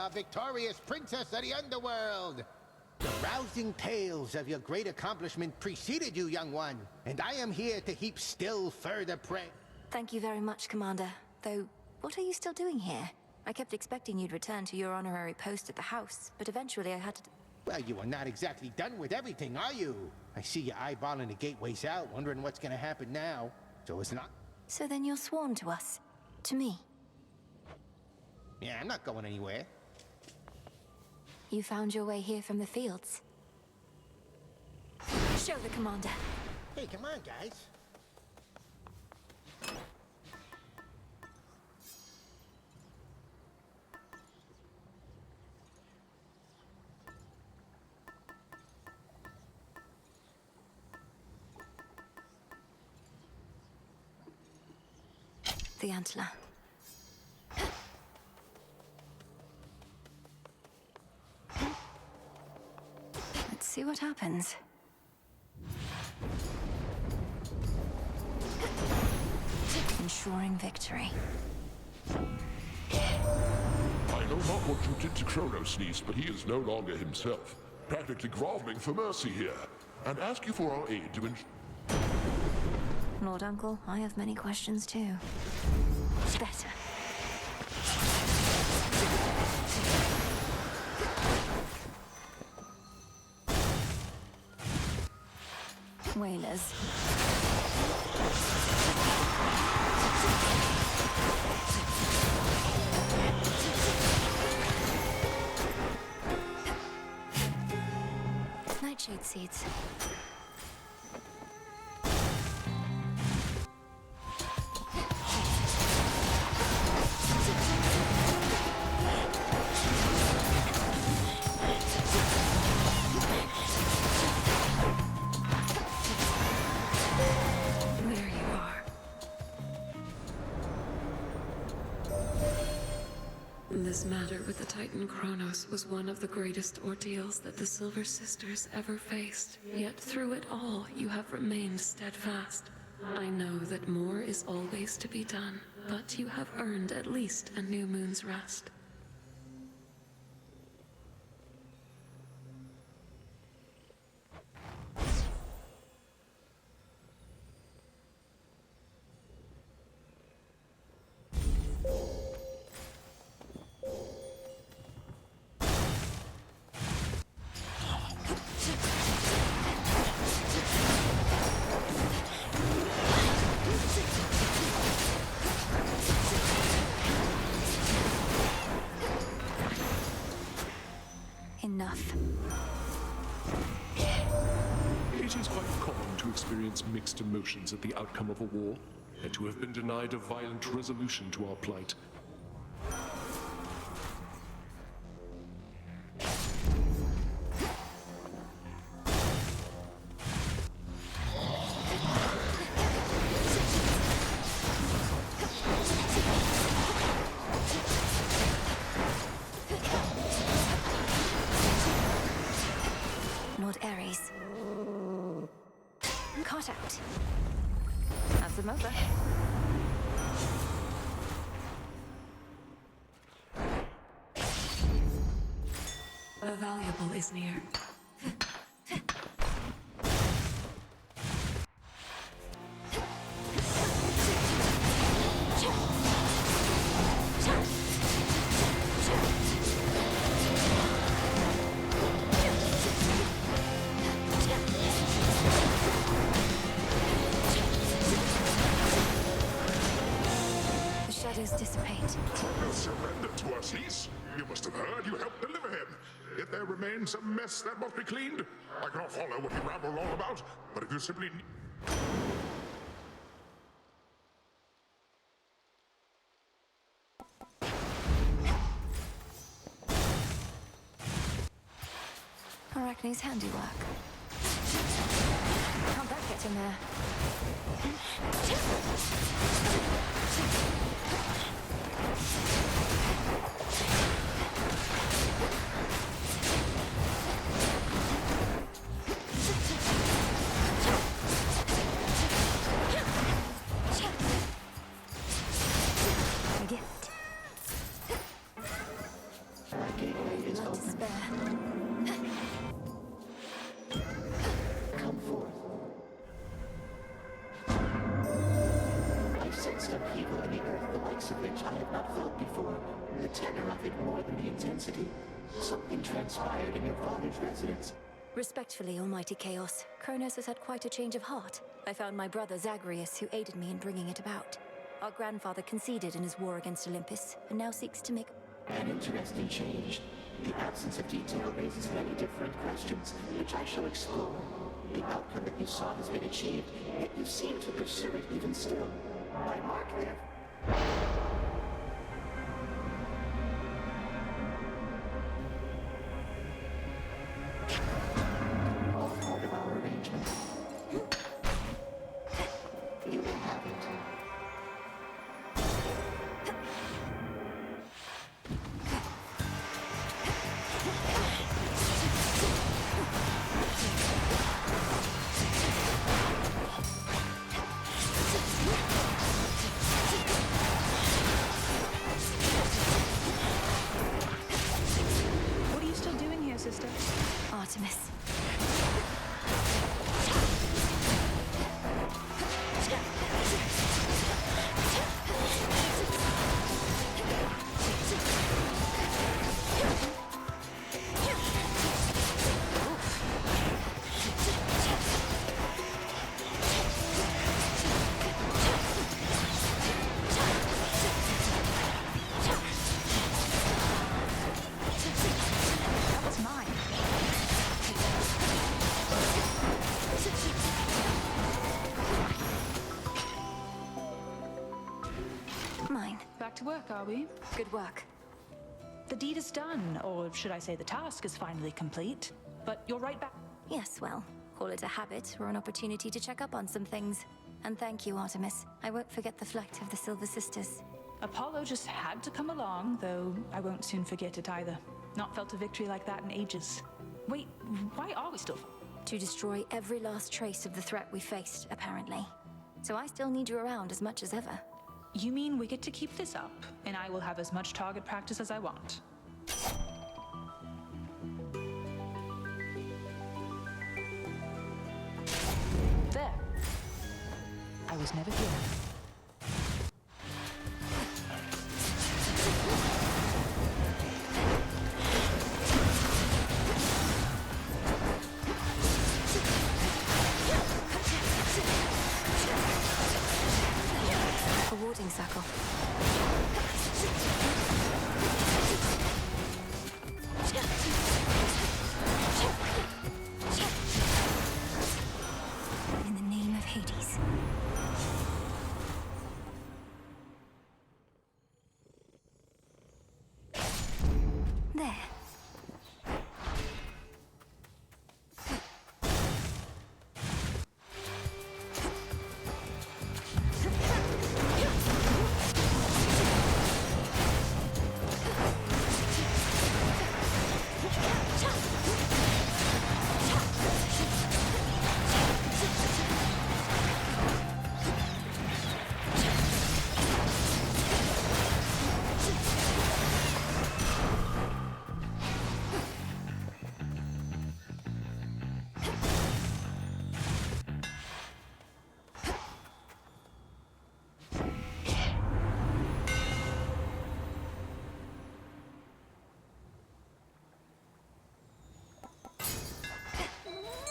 our victorious princess of the underworld. The rousing tales of your great accomplishment preceded you, young one, and I am here to heap still further praise. Thank you very much, Commander. Though, what are you still doing here? I kept expecting you'd return to your honorary post at the house, but eventually I had to... Well, you are not exactly done with everything, are you? I see you eyeballing the gateways out, wondering what's gonna happen now. So it's not... So then you're sworn to us? To me? Yeah, I'm not going anywhere. You found your way here from the fields. Show the Commander. Hey, come on, guys. The antler. Let's see what happens. Ensuring victory. I know not what you did to Kronos, niece, but he is no longer himself. Practically groveling for mercy here, and ask you for our aid to Lord Uncle, I have many questions too. Better. Whalers. Nightshade seeds. This matter with the Titan Kronos was one of the greatest ordeals that the Silver Sisters ever faced. Yet through it all, you have remained steadfast. I know that more is always to be done, but you have earned at least a new moon's rest. Enough. It is quite common to experience mixed emotions at the outcome of a war, and to have been denied a violent resolution to our plight. Caught out. Have them over. A valuable is near. Dissipate. He'll surrender to us, niece. You must have heard you helped deliver him. If there remains some mess that must be cleaned, I cannot follow what you ramble on about, but if you simply... Arachne's handiwork. How'd that get in there? I likes of which I have not felt before. The tenor of it more than the intensity. Something transpired in your father's residence. Respectfully, Almighty Chaos, Kronos has had quite a change of heart. I found my brother Zagreus, who aided me in bringing it about. Our grandfather conceded in his war against Olympus, and now seeks to make... An interesting change. The absence of detail raises many different questions, which I shall explore. The outcome that you saw has been achieved, yet you seem to pursue it even still. My mark there. All part of our arrangement. You will have it. What are you still doing here, sister? Artemis. That was mine. Mine. Back to work, are we? Good work. The deed is done, or should I say the task is finally complete. But you're right back. Yes, well, call it a habit or an opportunity to check up on some things. And thank you, Artemis. I won't forget the flight of the Silver Sisters. Apollo just had to come along, though I won't soon forget it either. Not felt a victory like that in ages. Wait, why are we still... To destroy every last trace of the threat we faced, apparently. So I still need you around as much as ever. You mean we get to keep this up, and I will have as much target practice as I want? There. I was never here. A warding circle. In the name of Hades. There.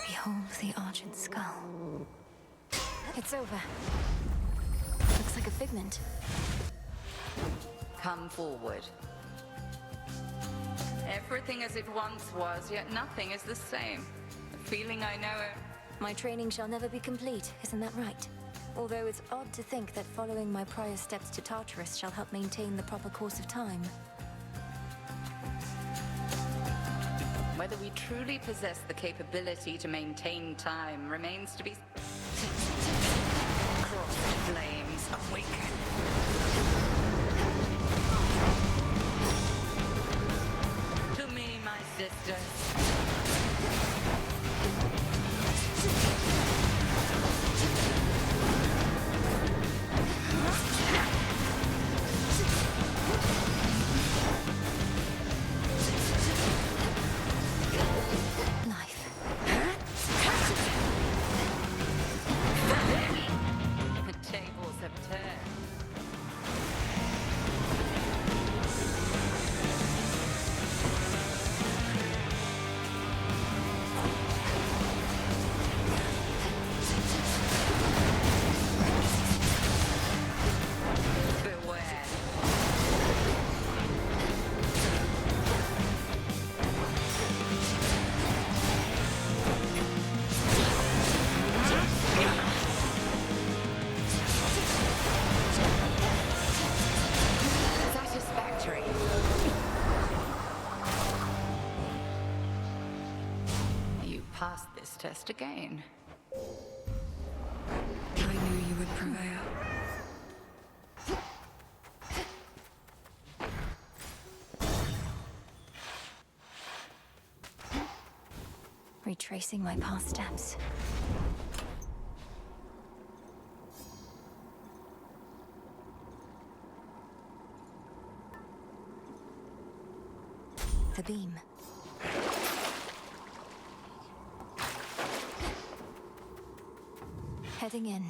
Behold the argent skull. It's over. Looks like a figment. Come forward. Everything as it once was, yet nothing is the same. The feeling I know it. My training shall never be complete, isn't that right? Although it's odd to think that following my prior steps to Tartarus shall help maintain the proper course of time. Whether we truly possess the capability to maintain time remains to be... Cross flames awaken. To me, my sisters. this test again. I knew you would prevail. Retracing my past steps. The beam. Heading in.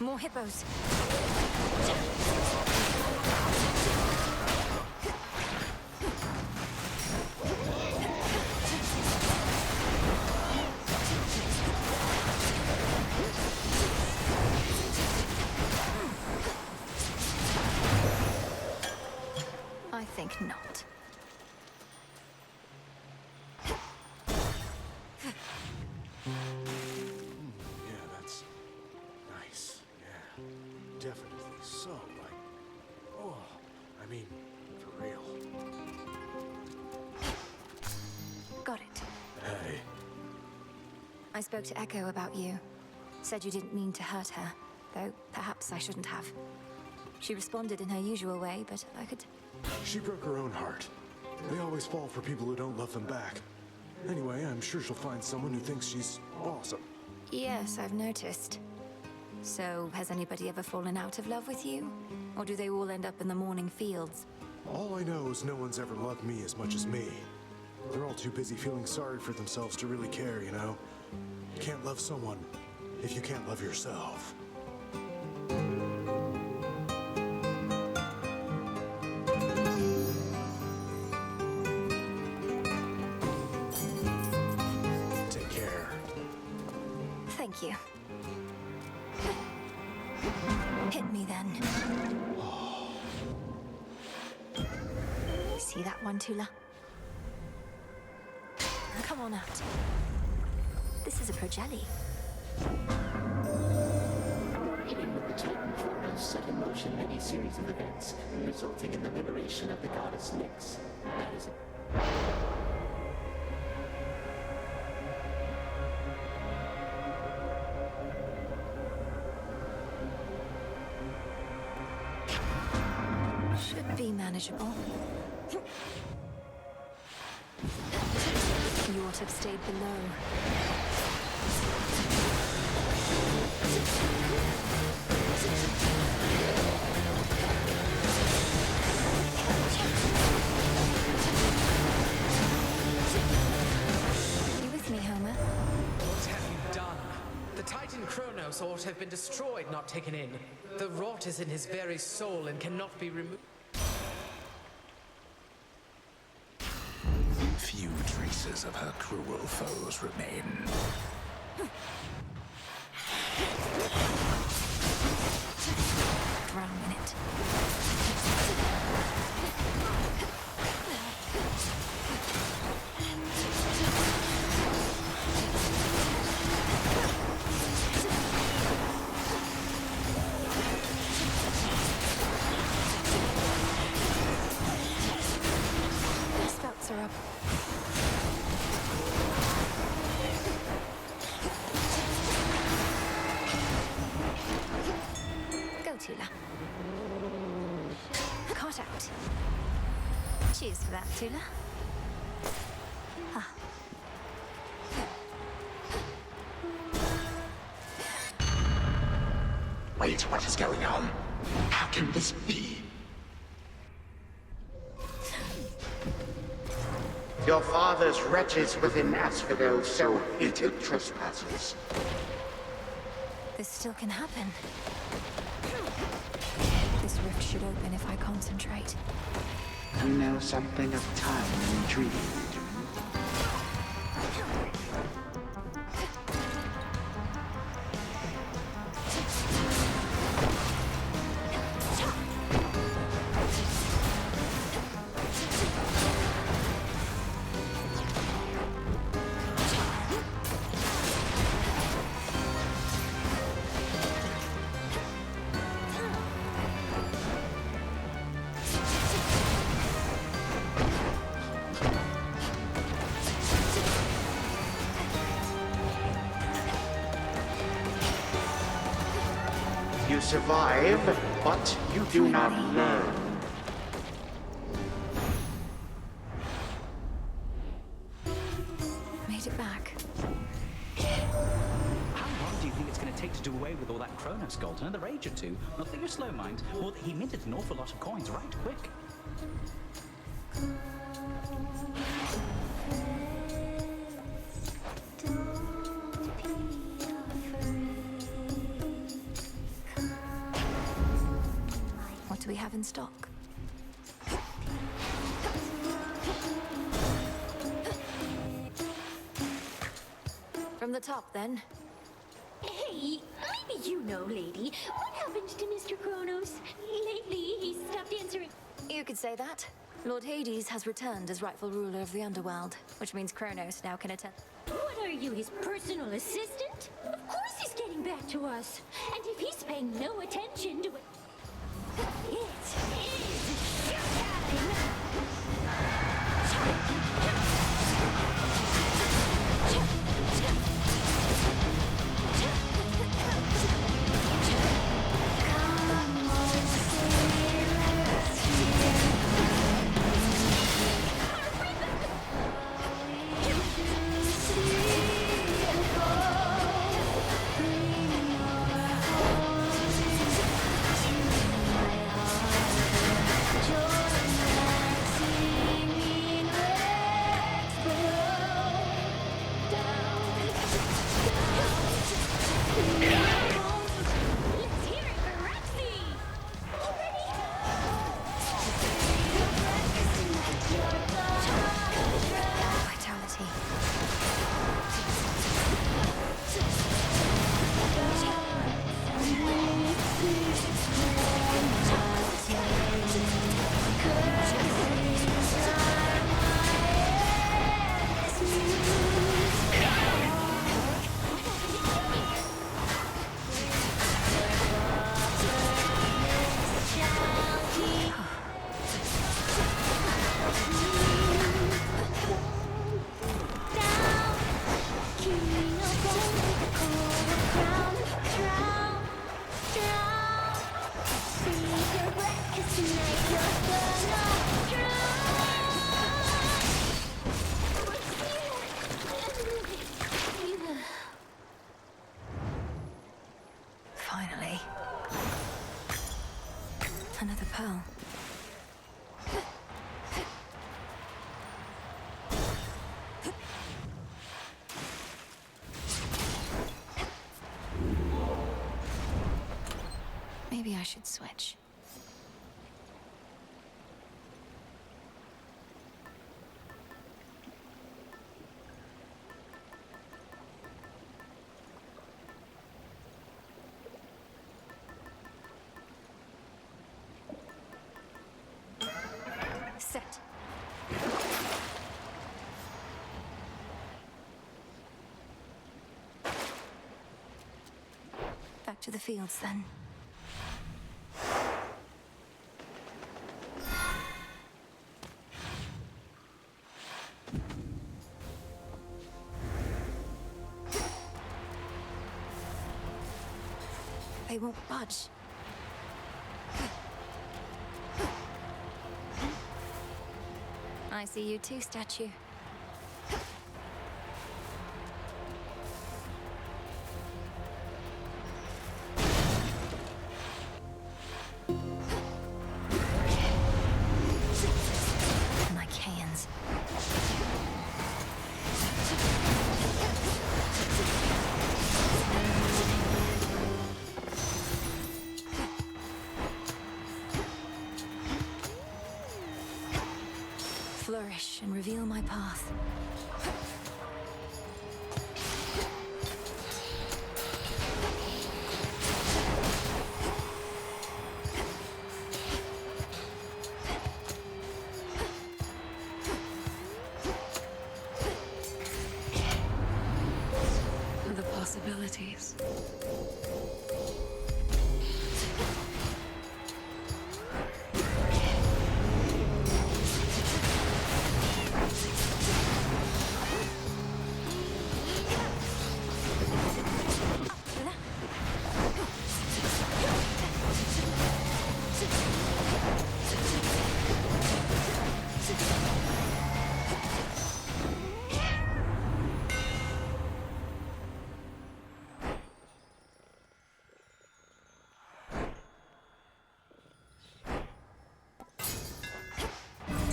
More hippos. I think not. Definitely so, like, oh, I mean, for real. Got it. Hey. I spoke to Echo about you. Said you didn't mean to hurt her, though perhaps I shouldn't have. She responded in her usual way, but I could... She broke her own heart. They always fall for people who don't love them back. Anyway, I'm sure she'll find someone who thinks she's awesome. Yes, I've noticed. So, has anybody ever fallen out of love with you? Or do they all end up in the morning fields? All I know is no one's ever loved me as much as me. They're all too busy feeling sorry for themselves to really care, you know? You can't love someone if you can't love yourself. Take care. Thank you. Hit me then. See that one, Tula? Come on out. This is a progeny. Meeting with the Titan Chronos set in motion many series of events, resulting in the liberation of the goddess Nyx. That is it. Should be manageable. You ought to have stayed below. You with me, Homer? What have you done? The Titan Chronos ought to have been destroyed, not taken in. The rot is in his very soul and cannot be removed. Few traces of her cruel foes remain. Drown in it. Spouts are up. Go, Tula. Caught out. Cheers for that, Tula. Ah. Wait, what is going on? How can this be? Your father's wretches within Asphodel so hated trespassers. This still can happen. This rift should open if I concentrate. You know something of time and dream. You survive, but you do not learn. Made it back. How long do you think it's going to take to do away with all that Kronos gold? Another age or two? Not that you're slow, mind. Or that he minted an awful lot of coins right quick. What do we have in stock? From the top, then. Hey, maybe you know, lady. What happened to Mr. Kronos? Lately, he stopped answering. You could say that. Lord Hades has returned as rightful ruler of the underworld, which means Kronos now can attend. What are you, his personal assistant? Of course he's getting back to us. And if he's paying no attention to it... It is showtime! Finally. Another pearl. Maybe I should switch. Set. Back to the fields, then. They won't budge. I see you too, statue. Like hands. Nourish and reveal my path. The possibilities.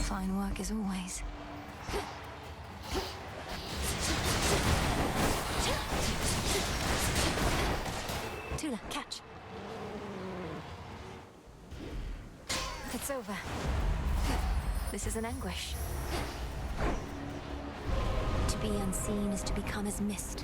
Fine work as always. Tula, catch. It's over. This is an anguish. To be unseen is to become as mist.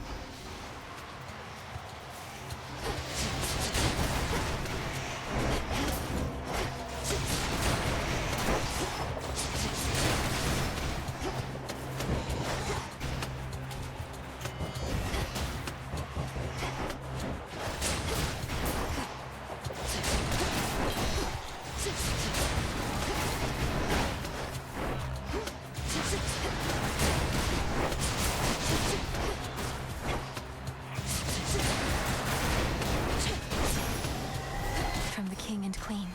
From the king and queen.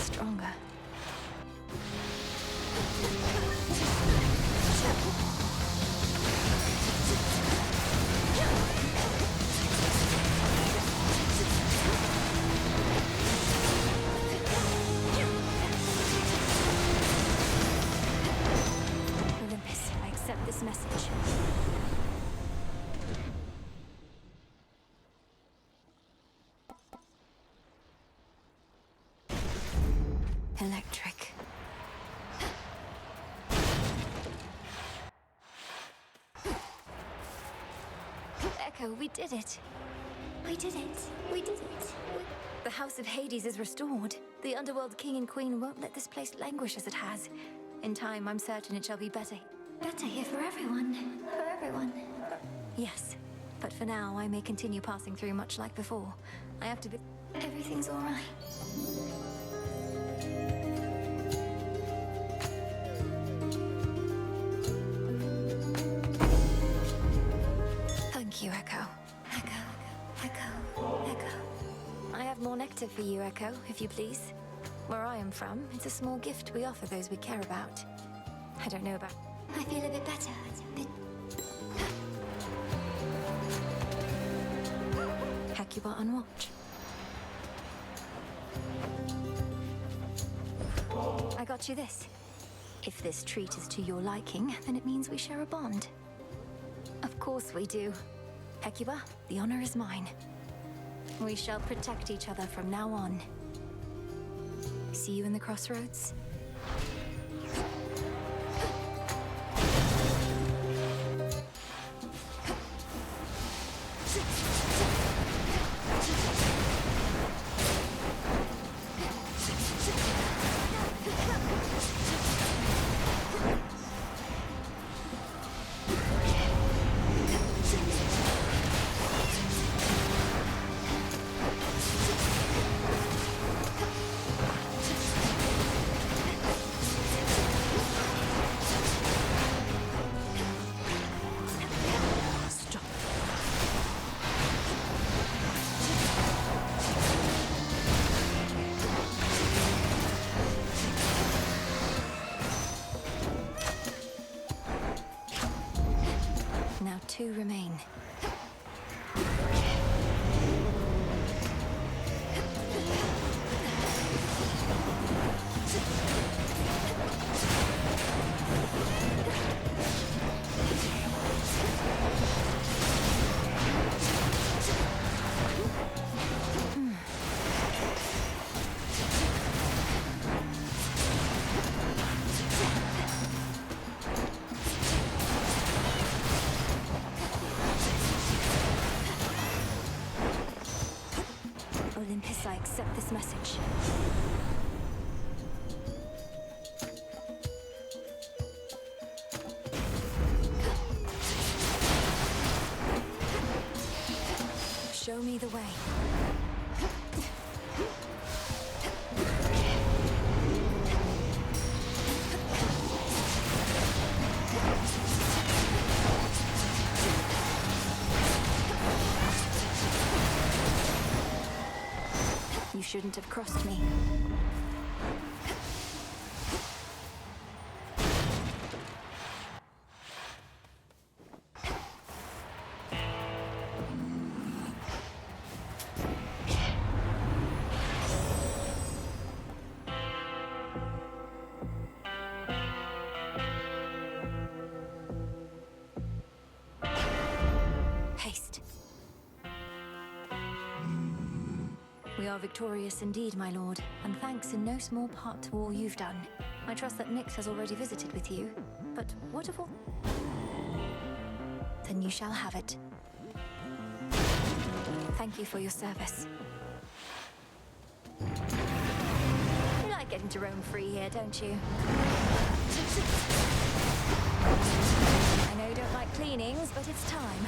Stronger. Olympus, I accept this message. Electric. Echo, we did it. We did it. We did it. The House of Hades is restored. The Underworld King and Queen won't let this place languish as it has. In time, I'm certain it shall be better. Better here for everyone. For everyone. Yes, but for now, I may continue passing through much like before. I have to be... Everything's all right. Thank you, Echo. Echo. I have more nectar for you, Echo, if you please. Where I am from, it's a small gift we offer those we care about. I don't know about... I feel a bit better. Hecuba on watch. I got you this. If this treat is to your liking, then it means we share a bond. Of course we do. Hecuba, the honor is mine. We shall protect each other from now on. See you in the crossroads? accept this message. Show me the way. You shouldn't have crossed me. Haste. We are victorious indeed, my lord, and thanks in no small part to all you've done. I trust that Nyx has already visited with you, but what of all... Then you shall have it. Thank you for your service. You like getting to roam free here, don't you? I know you don't like cleanings, but it's time.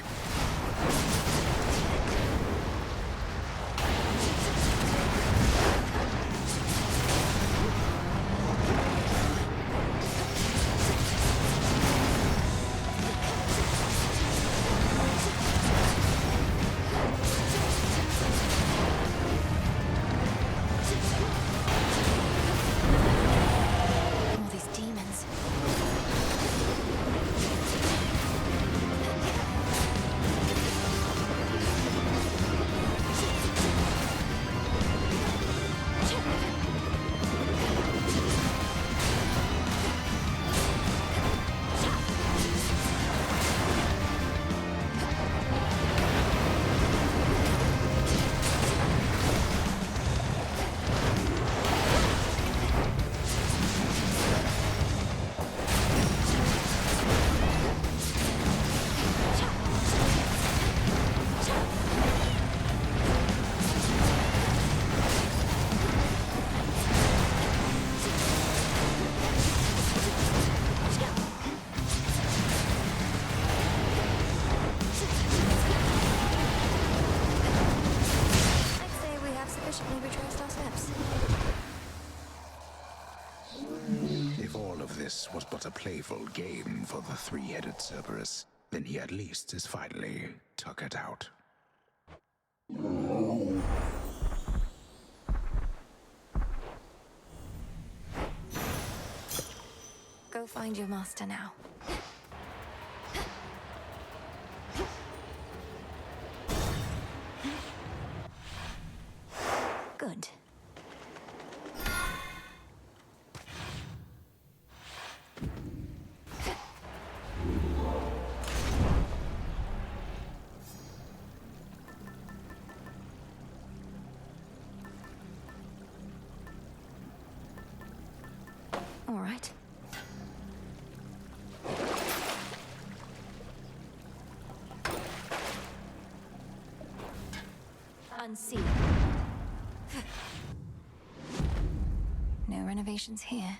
Was but a playful game for the three-headed Cerberus, then he at least is finally tuckered out. Go find your master now. Good. All right. Unseen. No renovations here.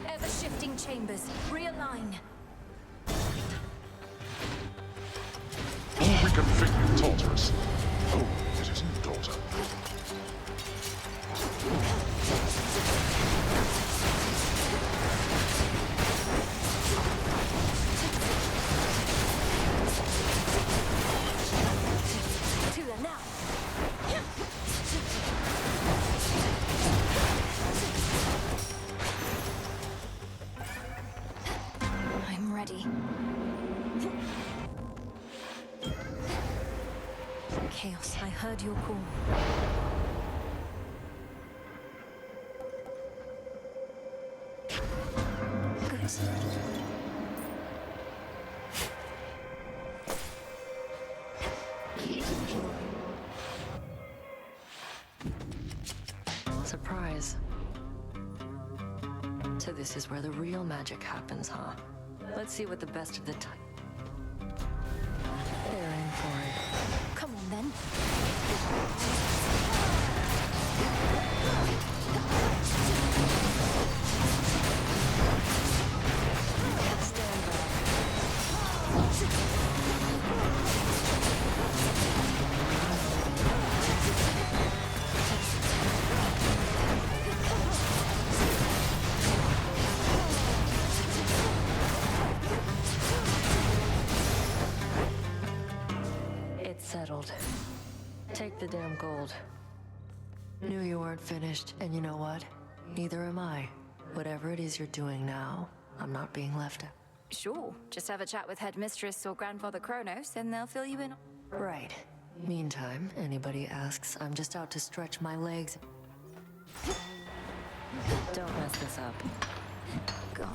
Ever-shifting chambers. Realign. All we can think, Tortoise. Oh, it is you, daughter. I'm ready. Chaos, I heard your call. Good. Surprise. So this is where the real magic happens, huh? Let's see what the best of the time. They're in for it. take the damn gold. Knew you weren't finished, and you know what? Neither am I. Whatever it is you're doing now, I'm not being left out. Sure, just have a chat with Headmistress or Grandfather Kronos, and they'll fill you in. Right. Meantime, anybody asks, I'm just out to stretch my legs. Don't mess this up. Gone.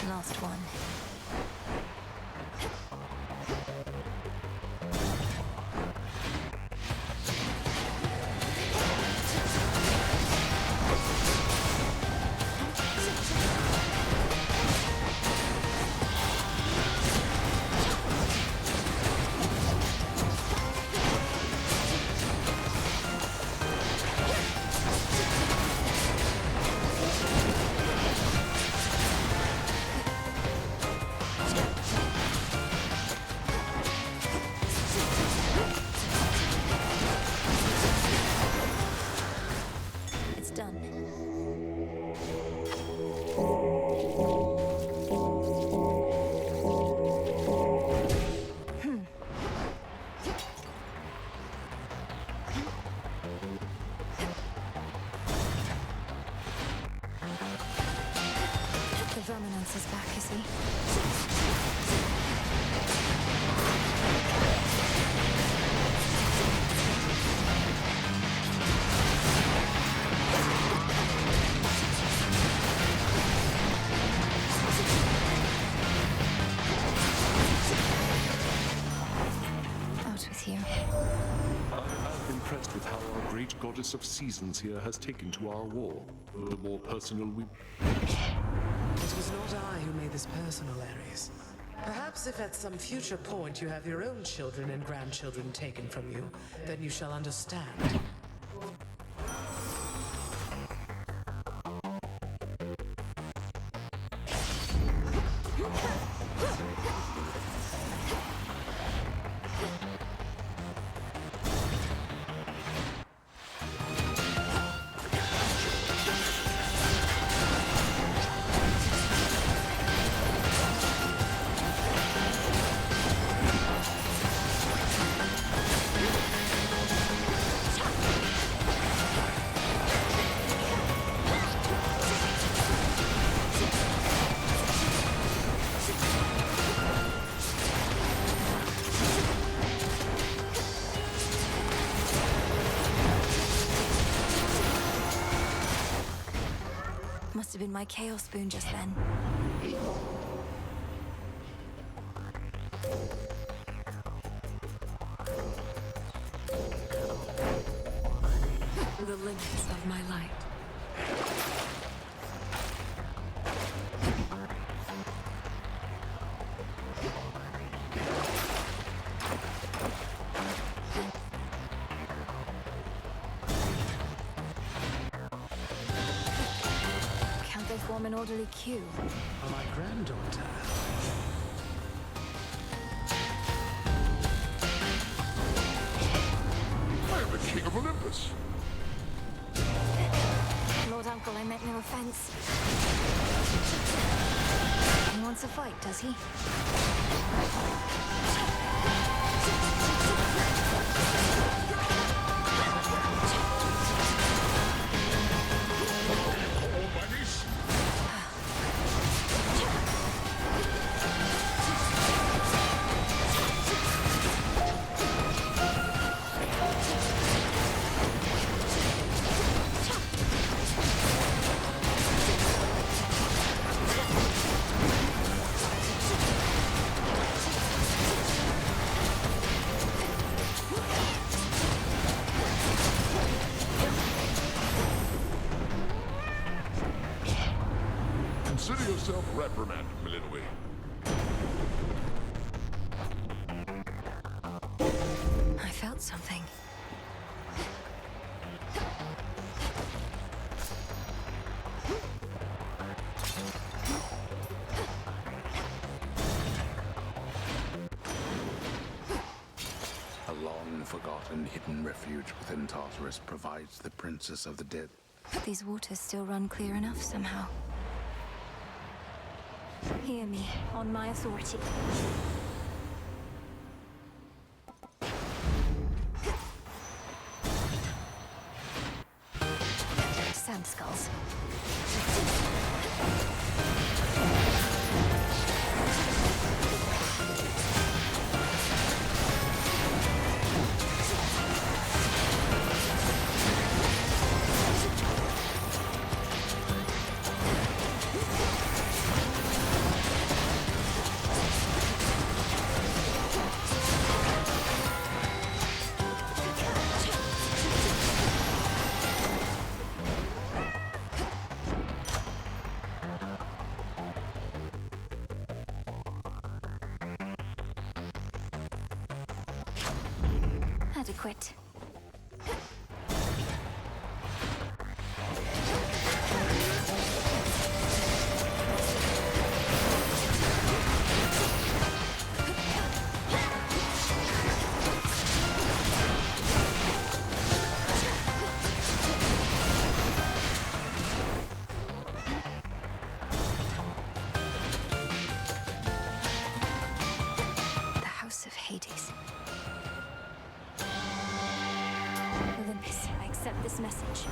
Last one. Verminance is back, is he? Out with you. I am impressed with how our great goddess of seasons here has taken to our war. The more personal we... It was not I who made this personal, Ares. Perhaps if at some future point you have your own children and grandchildren taken from you, then you shall understand. Must have been my chaos spoon just then. The limits of my light. Form an orderly queue. My granddaughter. I am the king of Olympus. Lord Uncle, I meant no offense. He wants a fight, does he? Consider yourself reprimanded, Melinoe. I felt something. long-forgotten hidden refuge within Tartarus provides the princess of the dead. These waters still run clear enough somehow. Hear me, on my authority. Sand skulls. Adequate. The House of Hades. Olympus, I accept this message.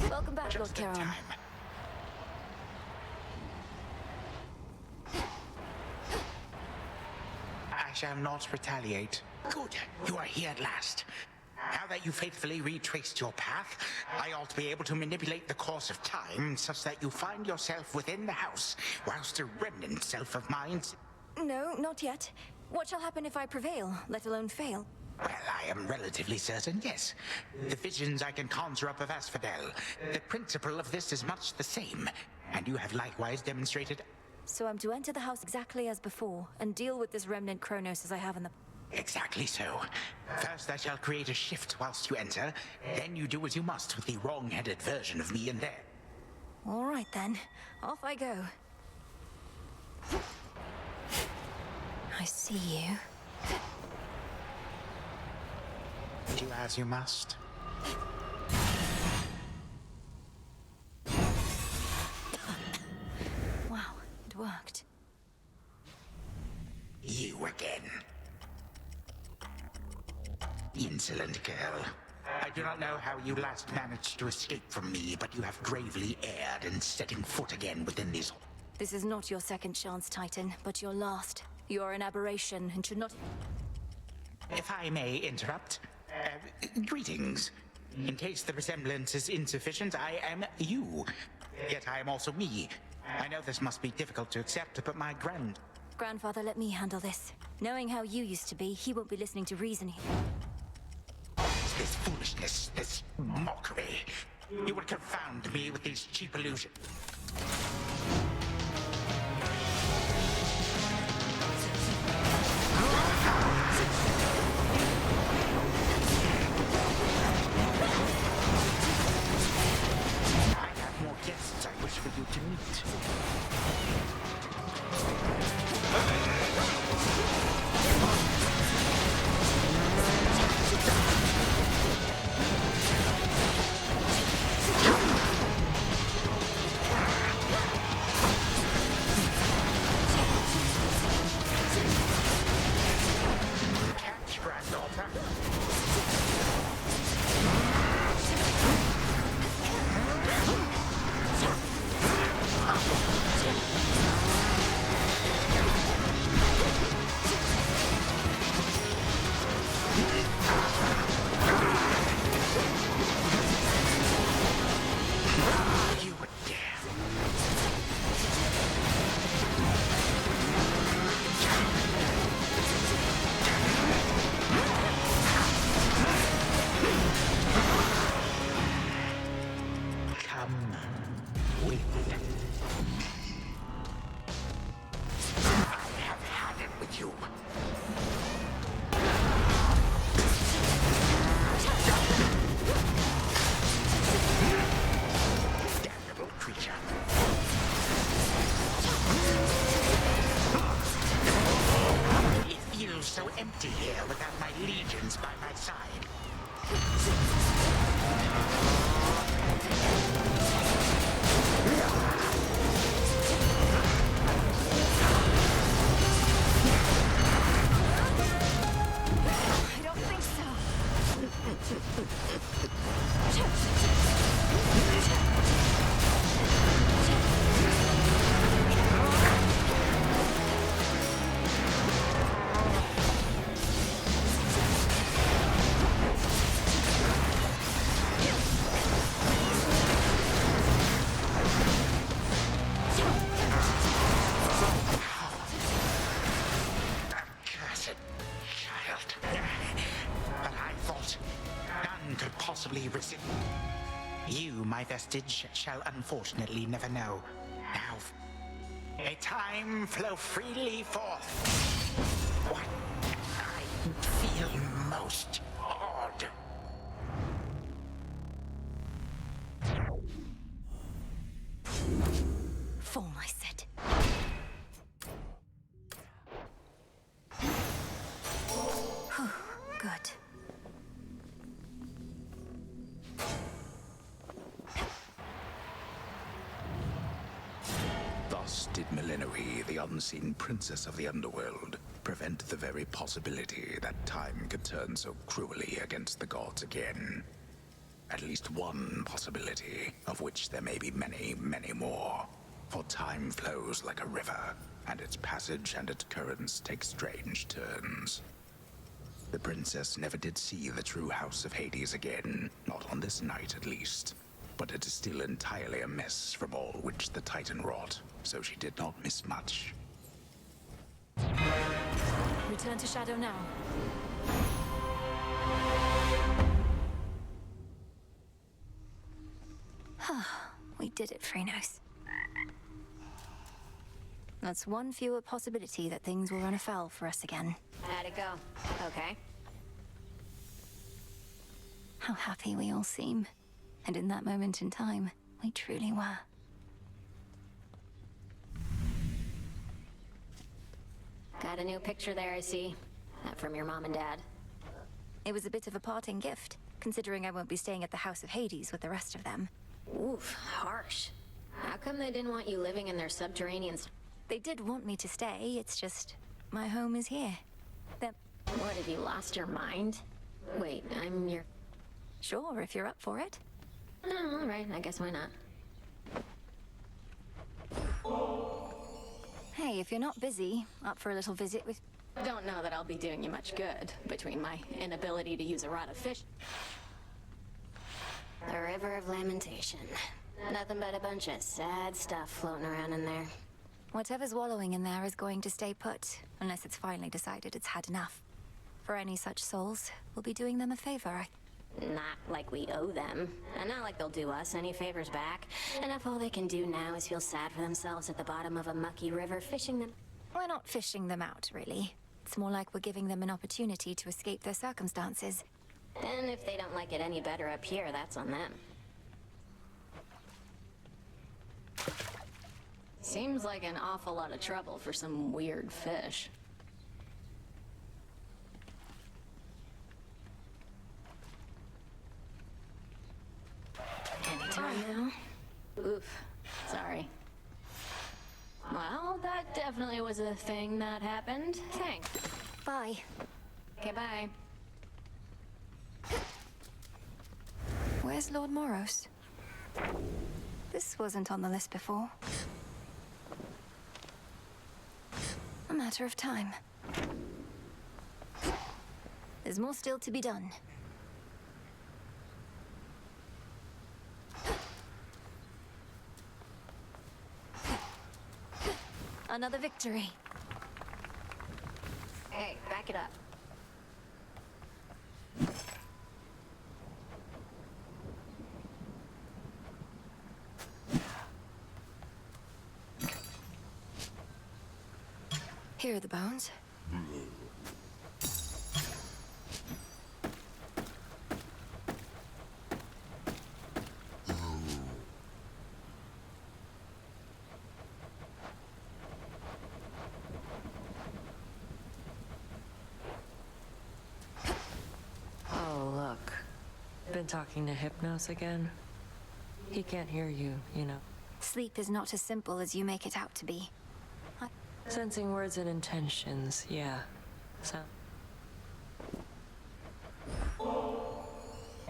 Welcome back, Lord Charon. I shall not retaliate. Good, you are here at last. Now that you faithfully retraced your path, I ought to be able to manipulate the course of time such that you find yourself within the house, whilst a remnant self of mine... No, not yet. What shall happen if I prevail, let alone fail? Well, I am relatively certain, yes. The visions I can conjure up of Asphodel. The principle of this is much the same, and you have likewise demonstrated... So I'm to enter the house exactly as before, and deal with this remnant Kronos as I have in the... Exactly so. First I shall create a shift whilst you enter, then you do as you must with the wrong-headed version of me in there. All right then, off I go. I see you. Do as you must. Wow, it worked. You again. Insolent girl. I do not know how you last managed to escape from me, but you have gravely erred in setting foot again within these... This is not your second chance, Titan, but your last. You are an aberration and should not... If I may interrupt, greetings. In case the resemblance is insufficient, I am you. Yet I am also me. I know this must be difficult to accept, but my Grandfather, let me handle this. Knowing how you used to be, he won't be listening to reason here. This foolishness, this mockery. You would confound me with these cheap illusions. I have more guests I wish for you to meet. my vestige shall unfortunately never know. Now, a time flow freely forth. What I feel most odd. Form, I said. Good. Thus did Melinoe, the unseen princess of the underworld, prevent the very possibility that time could turn so cruelly against the gods again. At least one possibility, of which there may be many, many more. For time flows like a river, and its passage and its currents take strange turns. The princess never did see the true house of Hades again, not on this night at least. But it is still entirely a mess from all which the Titan wrought, so she did not miss much. Return to Shadow now. We did it, Phrenos. That's one fewer possibility that things will run afoul for us again. How'd it go? Okay. How happy we all seem. And in that moment in time, we truly were. Got a new picture there, I see. That from your mom and dad. It was a bit of a parting gift, considering I won't be staying at the House of Hades with the rest of them. Oof, harsh. How come they didn't want you living in their subterranean... They did want me to stay, it's just... my home is here. What, have you lost your mind? Wait, I'm your... Sure, if you're up for it. Oh, all right, I guess why not. Hey, if you're not busy, up for a little visit with... Don't know that I'll be doing you much good, between my inability to use a rod of fish. The River of Lamentation. Nothing but a bunch of sad stuff floating around in there. Whatever's wallowing in there is going to stay put, unless it's finally decided it's had enough. For any such souls, we'll be doing them a favor. Not like we owe them, and not like they'll do us any favors back. And if all they can do now is feel sad for themselves at the bottom of a mucky river fishing them... We're not fishing them out, really. It's more like we're giving them an opportunity to escape their circumstances. Then if they don't like it any better up here, that's on them. Seems like an awful lot of trouble for some weird fish. Anytime now? Oof. Sorry. Well, that definitely was a thing that happened. Thanks. Bye. Okay, bye. Where's Lord Moros? This wasn't on the list before. A matter of time. There's more still to be done. Another victory. Hey, back it up. Here are the bones. Oh, look. Been talking to Hypnos again? He can't hear you, you know. Sleep is not as simple as you make it out to be. Sensing words and intentions, yeah. So...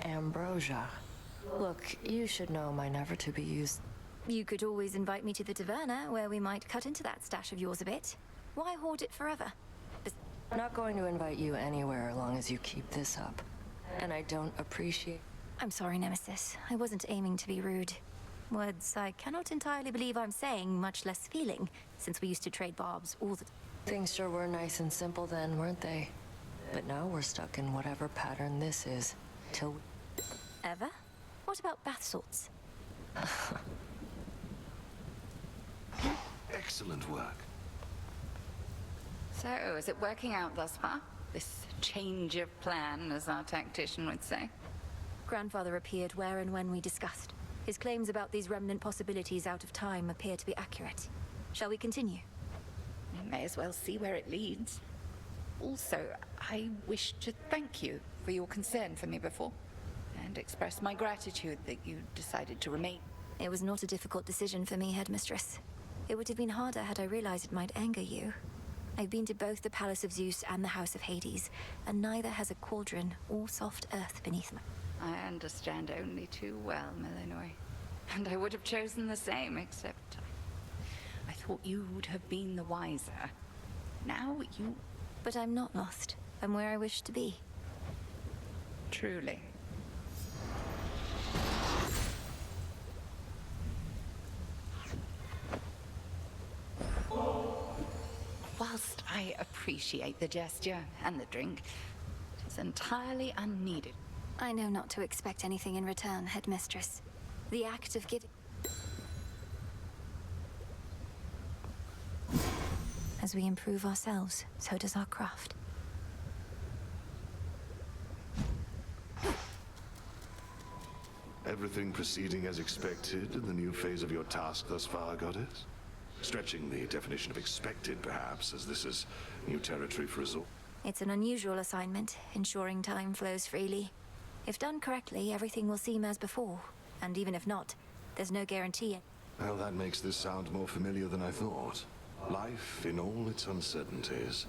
Ambrosia. Look, you should know my never to be used. You could always invite me to the taverna, where we might cut into that stash of yours a bit. Why hoard it forever? I'm not going to invite you anywhere as long as you keep this up. And I don't appreciate... I'm sorry, Nemesis. I wasn't aiming to be rude. Words I cannot entirely believe I'm saying, much less feeling, since we used to trade barbs all the time. Things sure were nice and simple then, weren't they? But now we're stuck in whatever pattern this is, till... Ever? What about bath salts? Excellent work. So, is it working out thus far? This change of plan, as our tactician would say? Grandfather appeared where and when we discussed. His claims about these remnant possibilities out of time appear to be accurate. Shall we continue? We may as well see where it leads. Also, I wish to thank you for your concern for me before, and express my gratitude that you decided to remain. It was not a difficult decision for me, Headmistress. It would have been harder had I realized it might anger you. I've been to both the Palace of Zeus and the House of Hades, and neither has a cauldron or soft earth beneath me. I understand only too well, Melinoe. And I would have chosen the same, except I thought you would have been the wiser. Now you... But I'm not lost. I'm where I wish to be. Truly. Whilst I appreciate the gesture and the drink, it is entirely unneeded. I know not to expect anything in return, Headmistress. The act of giving... As we improve ourselves, so does our craft. Everything proceeding as expected in the new phase of your task thus far, Goddess? Stretching the definition of expected, perhaps, as this is new territory for us all. It's an unusual assignment, ensuring time flows freely. If done correctly, everything will seem as before. And even if not, there's no guarantee. Well, that makes this sound more familiar than I thought. Life in all its uncertainties.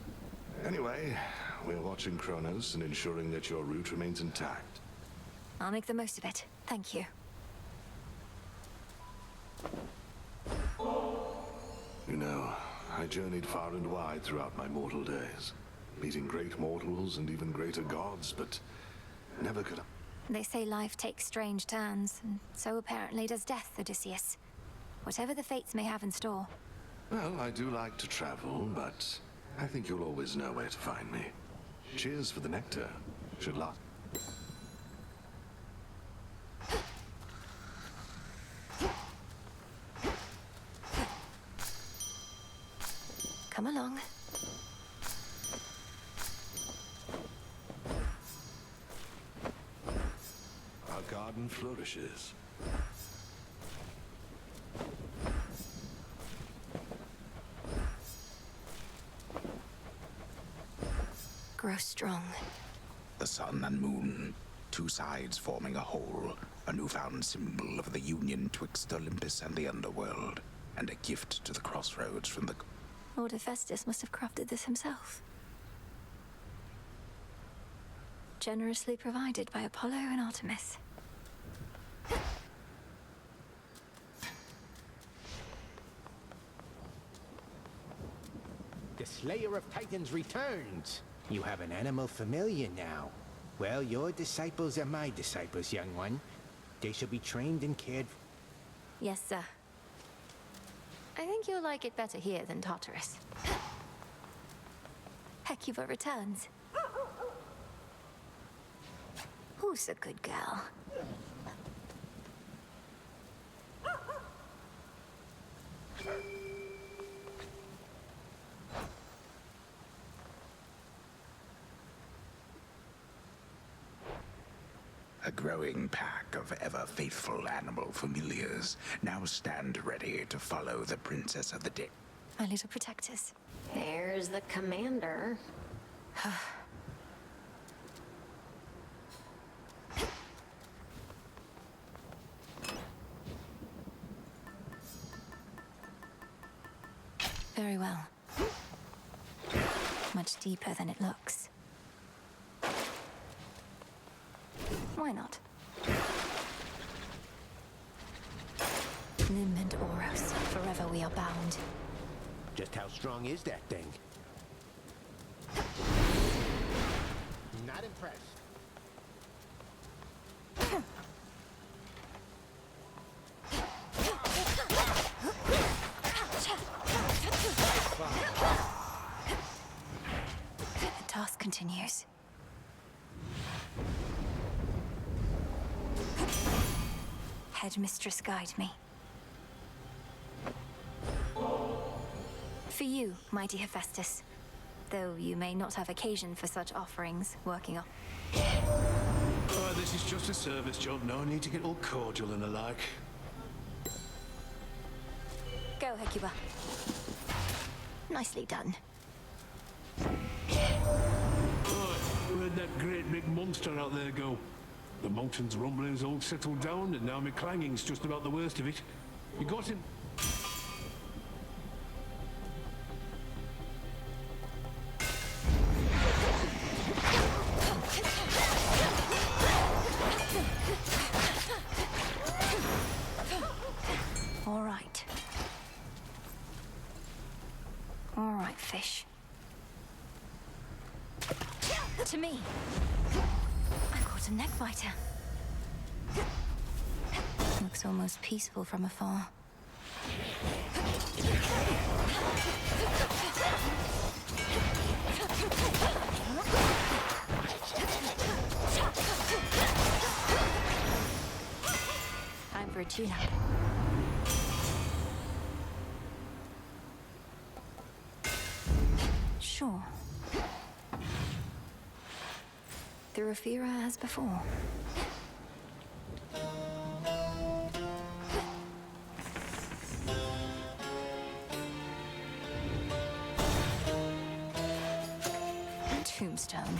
Anyway, we're watching Kronos and ensuring that your route remains intact. I'll make the most of it. Thank you. You know, I journeyed far and wide throughout my mortal days, meeting great mortals and even greater gods, but never could I... They say life takes strange turns, and so apparently does death, Odysseus. Whatever the fates may have in store. Well, I do like to travel, but I think you'll always know where to find me. Cheers for the nectar. Should last. Come along. Our garden flourishes. Grow strong. The sun and moon, two sides forming a whole, a newfound symbol of the union twixt Olympus and the underworld, and a gift to the crossroads from the... Lord Hephaestus must have crafted this himself. Generously provided by Apollo and Artemis. The Slayer of Titans returns. You have an animal familiar now. Well, your disciples are my disciples, young one. They shall be trained and cared for. Yes, sir. I think you'll like it better here than Tartarus. Hecuba returns. Who's a good girl? A growing pack of ever-faithful animal familiars now stand ready to follow the Princess of the Dead. My little protectors. There's the commander. Very well. Much deeper than it looks. Why not? Limb and Oros, forever we are bound. Just how strong is that thing? Not impressed. The task continues. Headmistress guide me. For you, mighty Hephaestus, though you may not have occasion for such offerings working off. This is just a service job. No need to get all cordial and the like. Go, Hecuba. Nicely done. Where'd that great big monster out there go? The mountain's rumbling's all settled down, and now my clanging's just about the worst of it. You got him? All right. All right, fish. To me. I caught a neck biter. Looks almost peaceful from afar. Time for a tune-up. Sure. Through Ophira as before. Tombstone.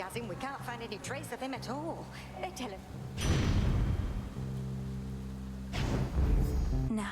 As in, we can't find any trace of him at all. They tell him. Now.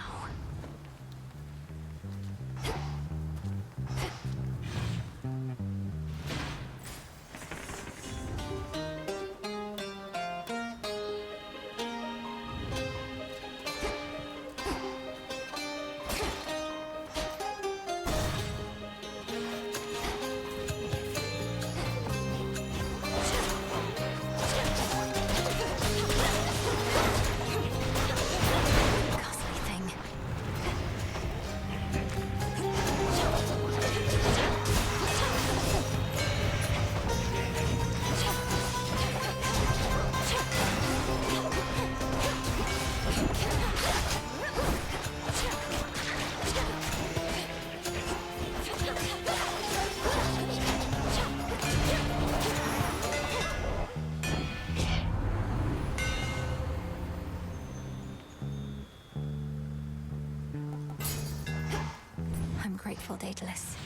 Grateful, Daedalus.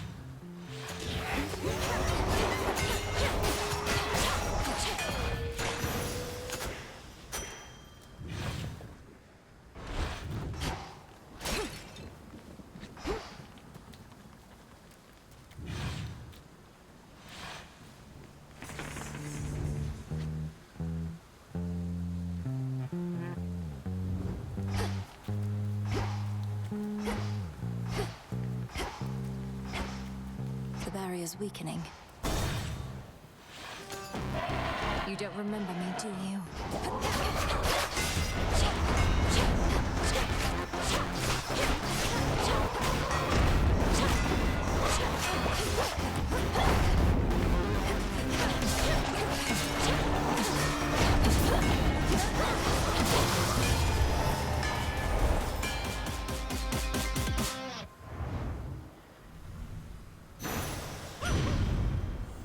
Barrier's weakening. You don't remember me, do you?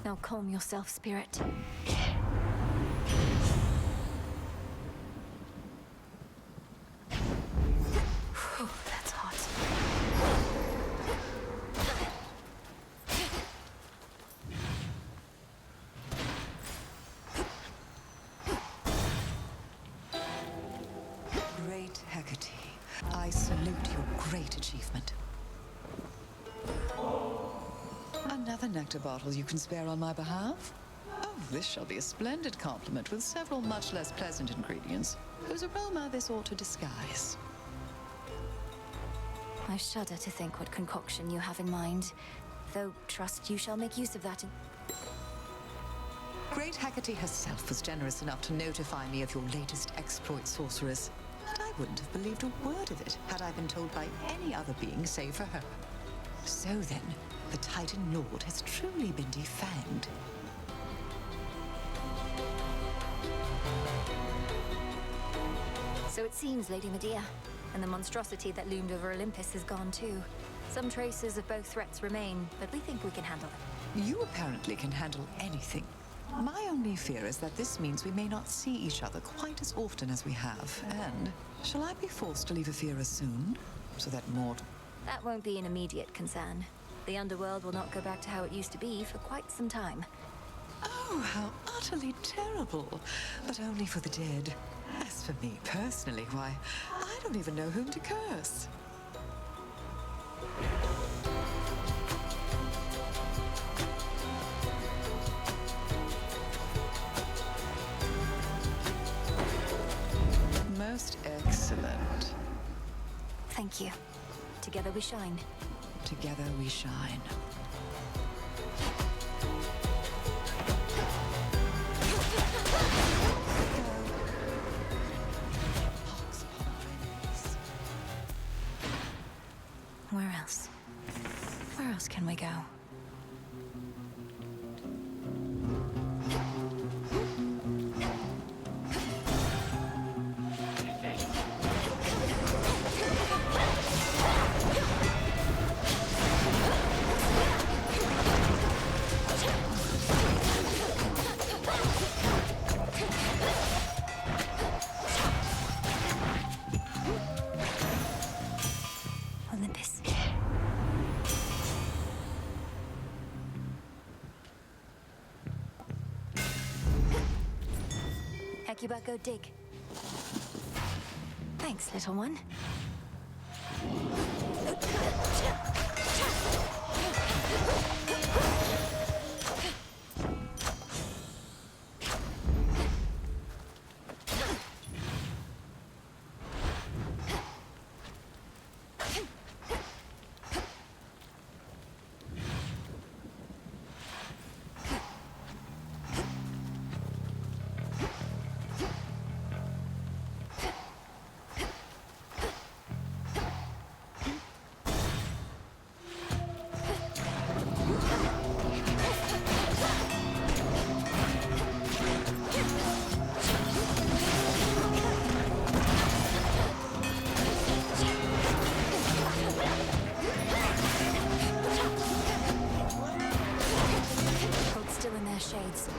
Now calm yourself, spirit. Whew, that's hot. Great Hecate, I salute your great achievement. Another nectar bottle you can spare on my behalf? Oh, this shall be a splendid compliment with several much less pleasant ingredients, whose aroma this ought to disguise. I shudder to think what concoction you have in mind, though trust you shall make use of that in... Great Hecate herself was generous enough to notify me of your latest exploit, sorceress, and I wouldn't have believed a word of it had I been told by any other being save for her. So then, the Titan Lord has truly been defanged. So it seems, Lady Medea, and the monstrosity that loomed over Olympus is gone too. Some traces of both threats remain, but we think we can handle them. You apparently can handle anything. My only fear is that this means we may not see each other quite as often as we have. And shall I be forced to leave Ephira soon, so that mortal... That won't be an immediate concern. The underworld will not go back to how it used to be for quite some time. Oh, how utterly terrible. But only for the dead. As for me personally, why, I don't even know whom to curse. Most excellent. Thank you. Together we shine. Together we shine. Where else? Where else can we go? Olympus. Hecuba, go dig. Thanks, little one. Shades.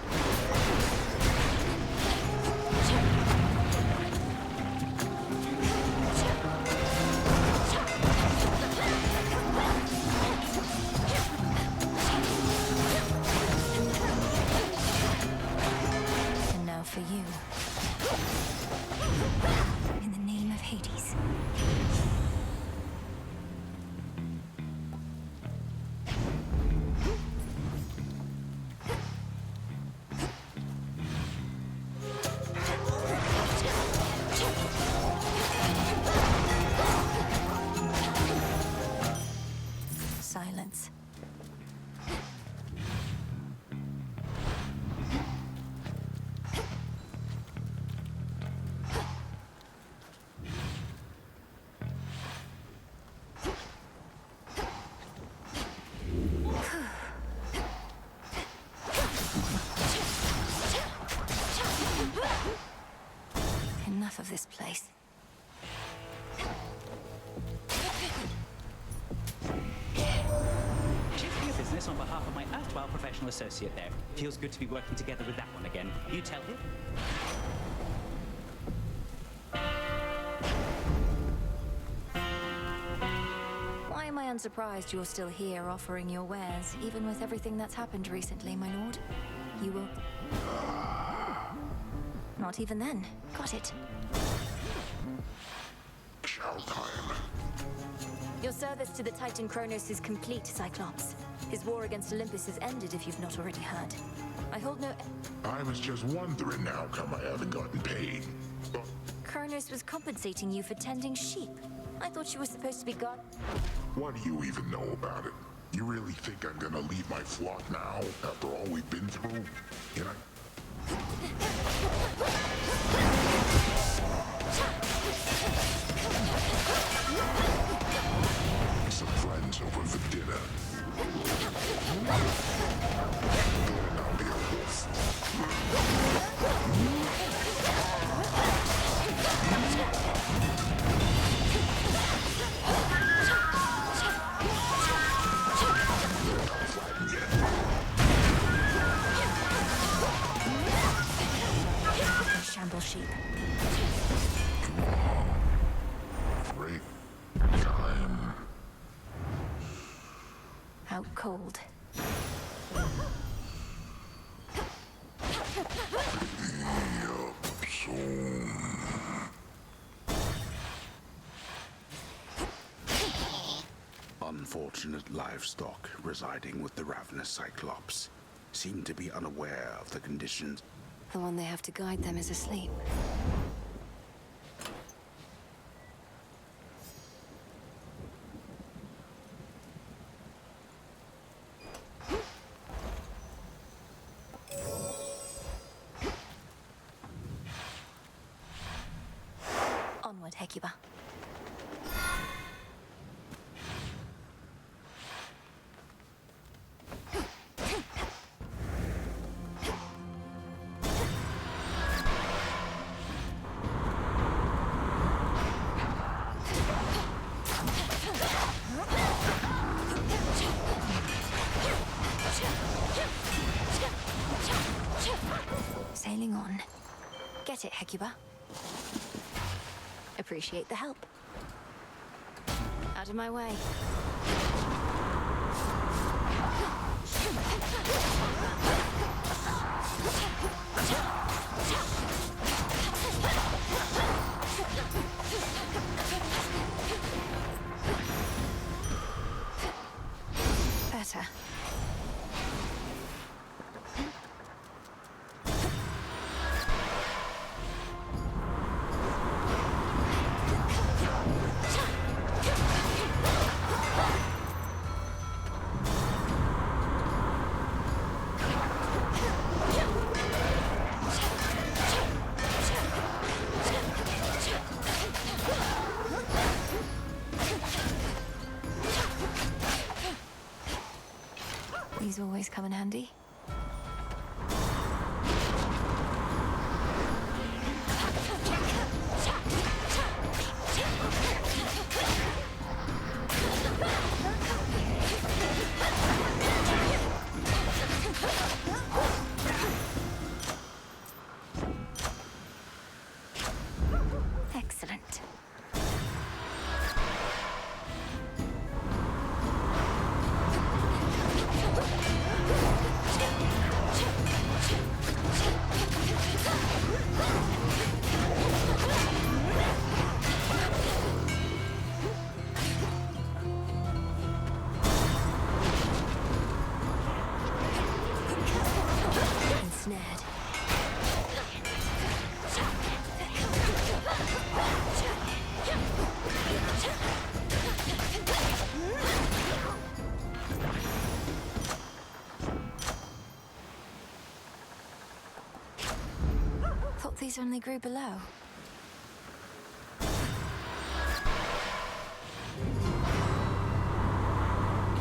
And now for you. In the name of Hades. Silence. Enough of this place. Business on behalf of my erstwhile professional associate there. Feels good to be working together with that one again. You tell him. Why am I unsurprised you're still here offering your wares, even with everything that's happened recently, my lord? You will... Not even then. Got it. Showtime. Your service to the Titan Kronos is complete, Cyclops. His war against Olympus has ended, if you've not already heard. I hold no... I was just wondering how come I haven't gotten paid. Kronos was compensating you for tending sheep. I thought you were supposed to be God... What do you even know about it? You really think I'm gonna leave my flock now, after all we've been through? You know... Some friends over for dinner. Then I'll be a wolf. Shamble sheep. Great time. Out cold. Unfortunate livestock residing with the ravenous Cyclops seem to be unaware of the conditions. The one they have to guide them is asleep. Onward, Hecuba. Sailing on. Get it, Hecuba. Appreciate the help. Out of my way. Better. These always come in handy. Excellent. Ensnared. Thought these only grew below.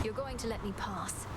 You're going to let me pass.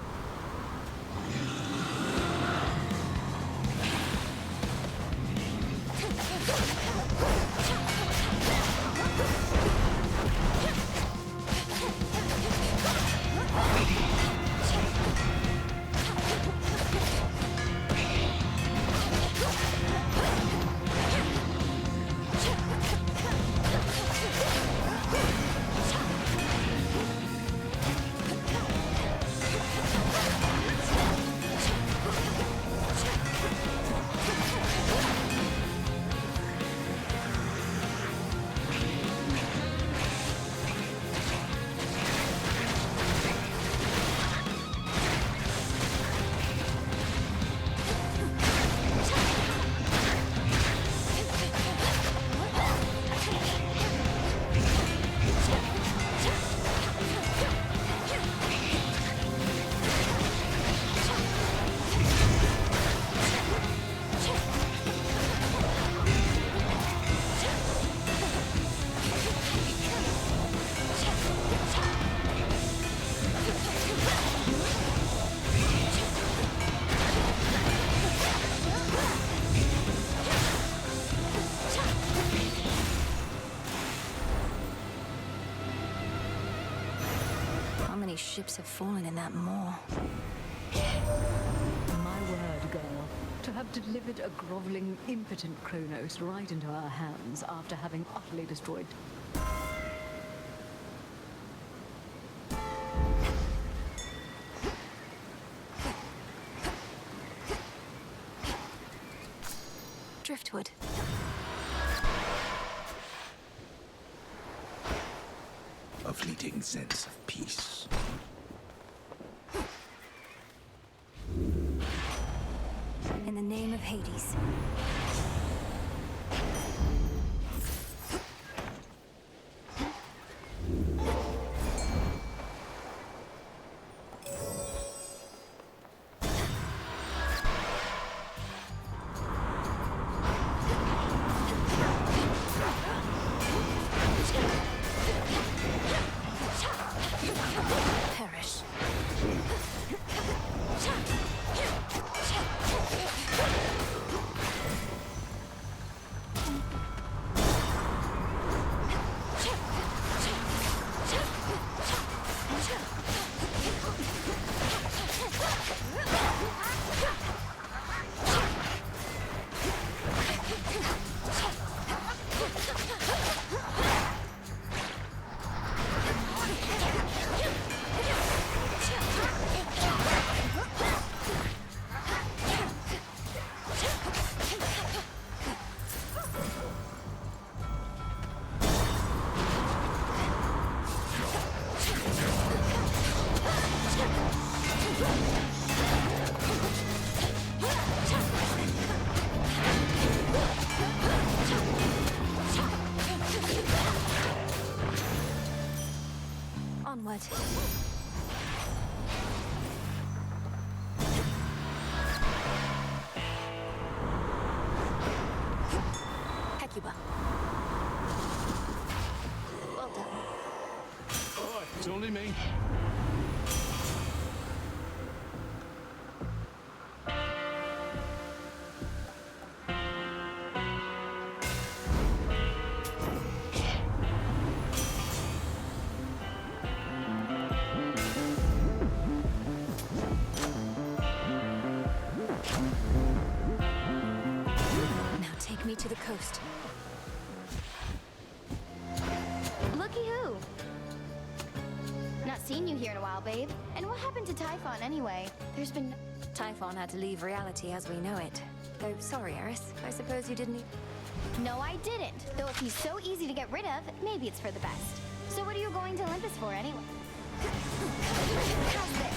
many ships have fallen in that maw. My word, girl. To have delivered a groveling, impotent Kronos right into our hands after having utterly destroyed... Driftwood. A fleeting sense of peace. In the name of Hades. Perish. Onward. Hecuba. Well done. Oh, it's only me. Now take me to the coast. Looky who! Not seen you here in a while, babe. And what happened to Typhon anyway? There's been... Typhon had to leave reality as we know it. Though, sorry, Eris. I suppose you didn't... No, I didn't. Though if he's so easy to get rid of, maybe it's for the best. So what are you going to Olympus for anyway? How's this?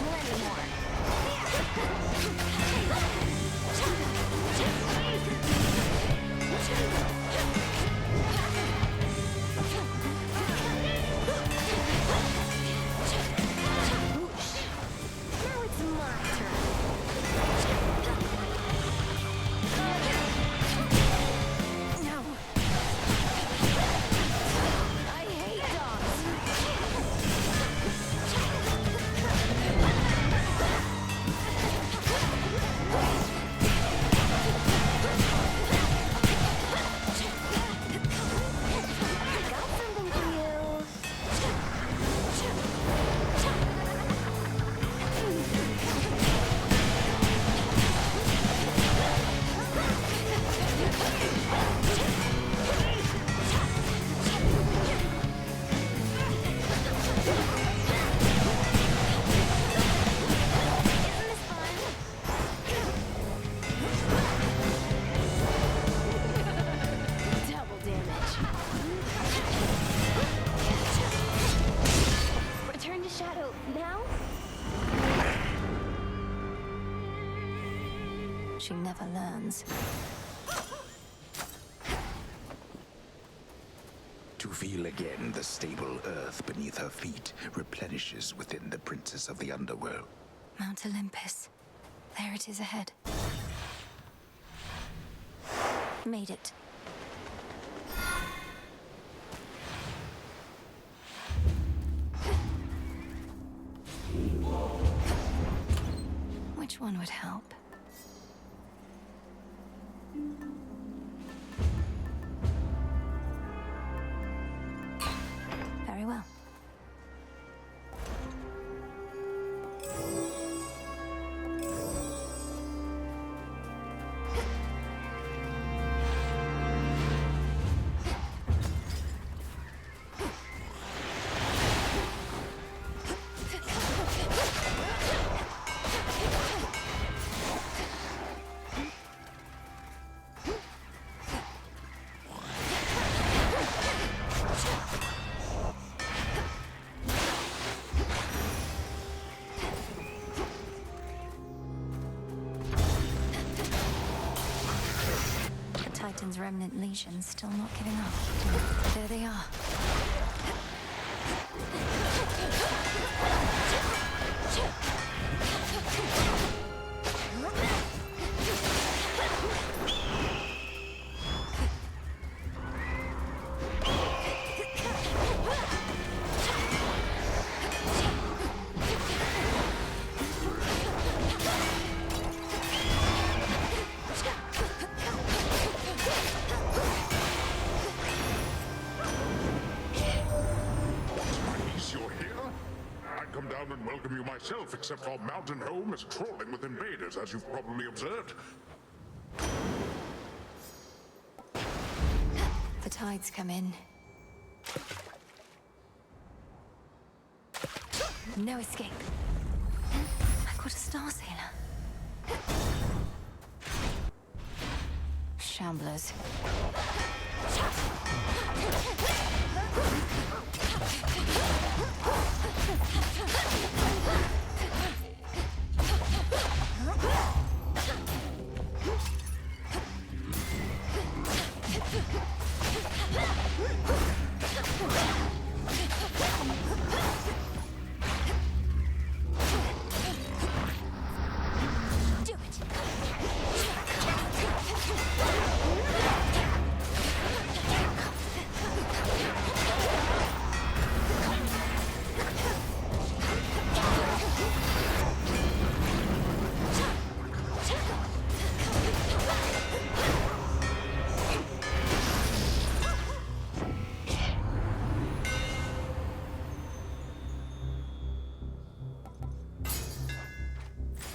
Plenty more. Now it's my turn. No. I hate dogs. Got something for you. Double damage. Return to Shadow now? She never learns. To feel again the stable earth beneath her feet replenishes within the princess of the underworld. Mount Olympus. There it is ahead. Made it. Which one would help? Titan's remnant legions still not giving up. There they are. Except our mountain home is crawling with invaders, as you've probably observed. The tides come in. No escape. I've got a star sailor. Shamblers.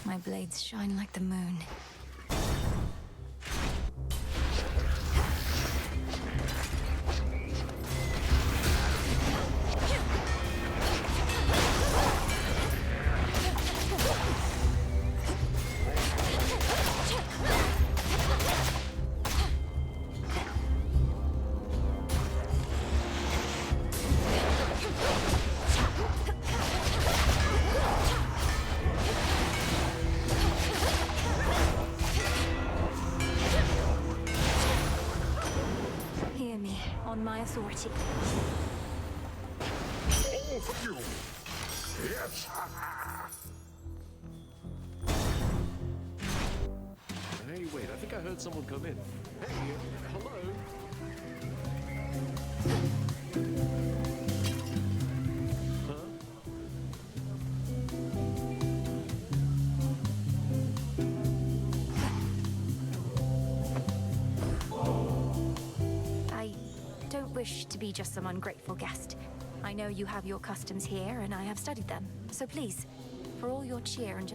My blades shine like the moon. My authority. All for you. Yes. Hey, wait, I think I heard someone come in. Hey, hello? To be just some ungrateful guest. I know you have your customs here, and I have studied them. So please, for all your cheer and...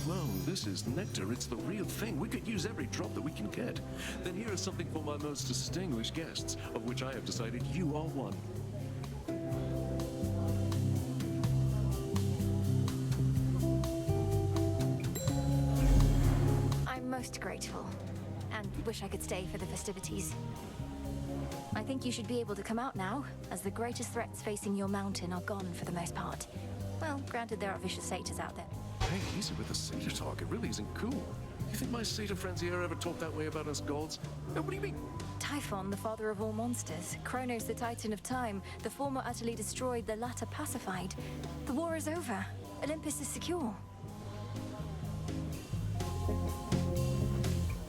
Whoa, this is nectar. It's the real thing. We could use every drop that we can get. Then here is something for my most distinguished guests, of which I have decided you are one. I'm most grateful, and wish I could stay for the festivities. I think you should be able to come out now, as the greatest threats facing your mountain are gone for the most part. Well, granted there are vicious satyrs out there. Hey, easy with the satyr talk. It really isn't cool. You think my satyr friends here ever talk that way about us gods? No, what do you mean? Typhon, the father of all monsters. Kronos, the titan of time. The former utterly destroyed, the latter pacified. The war is over. Olympus is secure.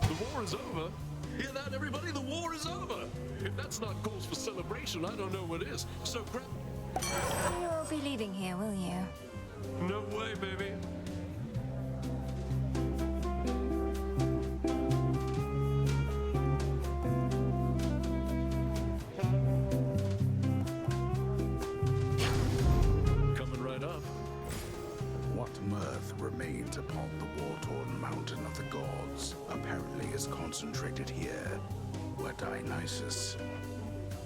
The war is over? Hear that, everybody? The war is over! If that's not cause for celebration, I don't know what is. So grab... You won't be leaving here, will you? No way, baby. Coming right up. What mirth remains upon the war-torn mountain of the gods apparently is concentrated here, where Dionysus.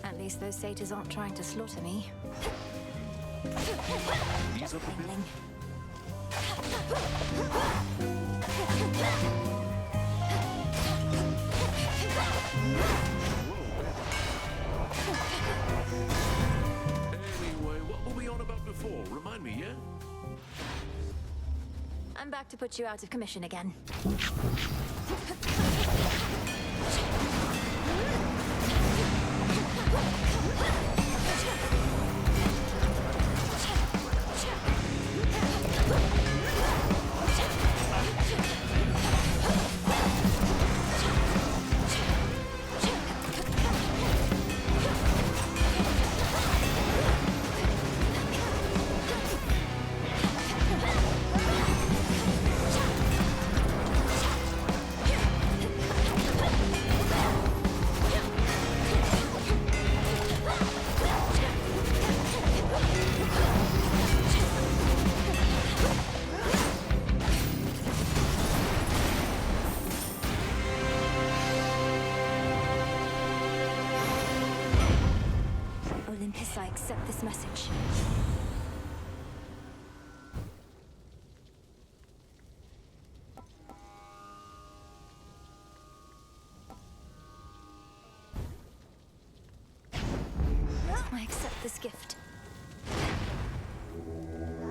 At least those satyrs aren't trying to slaughter me. Ease up a bit. Anyway, what were we on about before? Remind me, yeah? I'm back to put you out of commission again. accept this message. I accept this gift.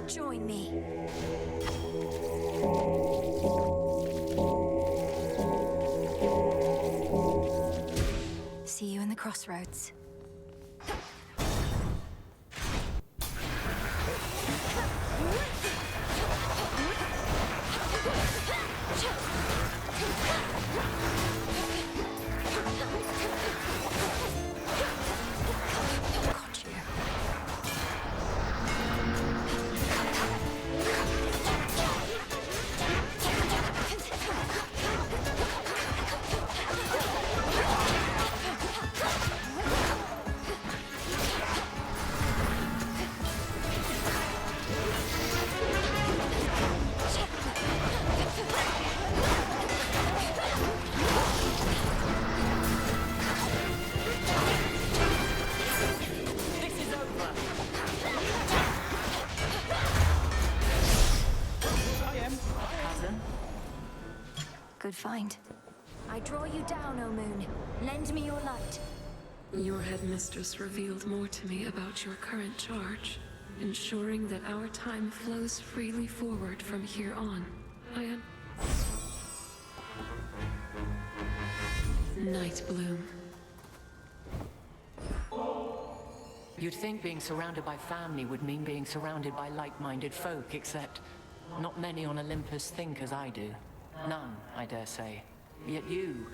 Join me. See you in the crossroads. Good find. I draw you down, O moon. Lend me your light. Your headmistress revealed more to me about your current charge, ensuring that our time flows freely forward from here on. Night Bloom. You'd think being surrounded by family would mean being surrounded by like-minded folk, except not many on Olympus think as I do. None, I dare say. Yet you...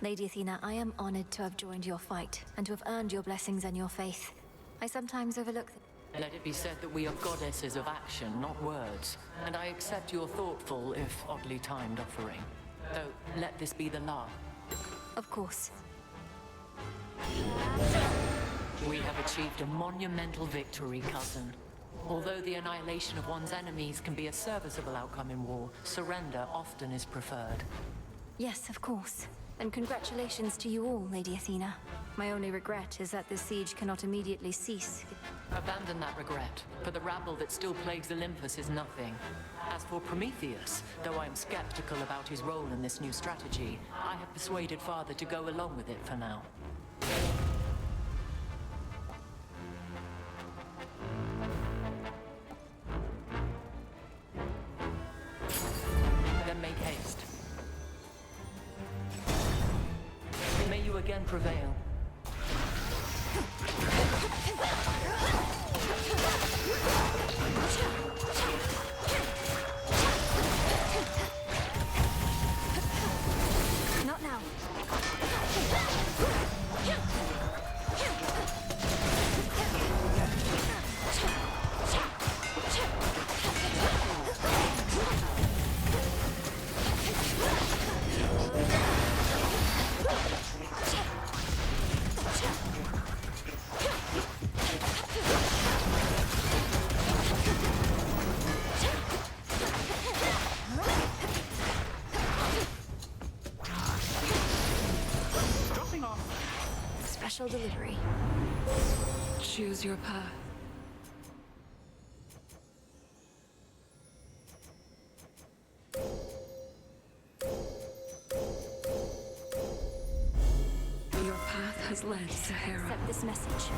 Lady Athena, I am honored to have joined your fight, and to have earned your blessings and your faith. I sometimes overlook Let it be said that we are goddesses of action, not words. And I accept your thoughtful, if oddly timed, offering. Though, let this be the last. Of course. We have achieved a monumental victory, cousin. Although the annihilation of one's enemies can be a serviceable outcome in war, surrender often is preferred. Yes, of course. And congratulations to you all, Lady Athena. My only regret is that this siege cannot immediately cease. Abandon that regret, for the rabble that still plagues Olympus is nothing. As for Prometheus, though I am skeptical about his role in this new strategy, I have persuaded Father to go along with it for now. Then make haste. May you again prevail. Not now. Special delivery. Choose your path. Your path has led Sahara. Accept this message.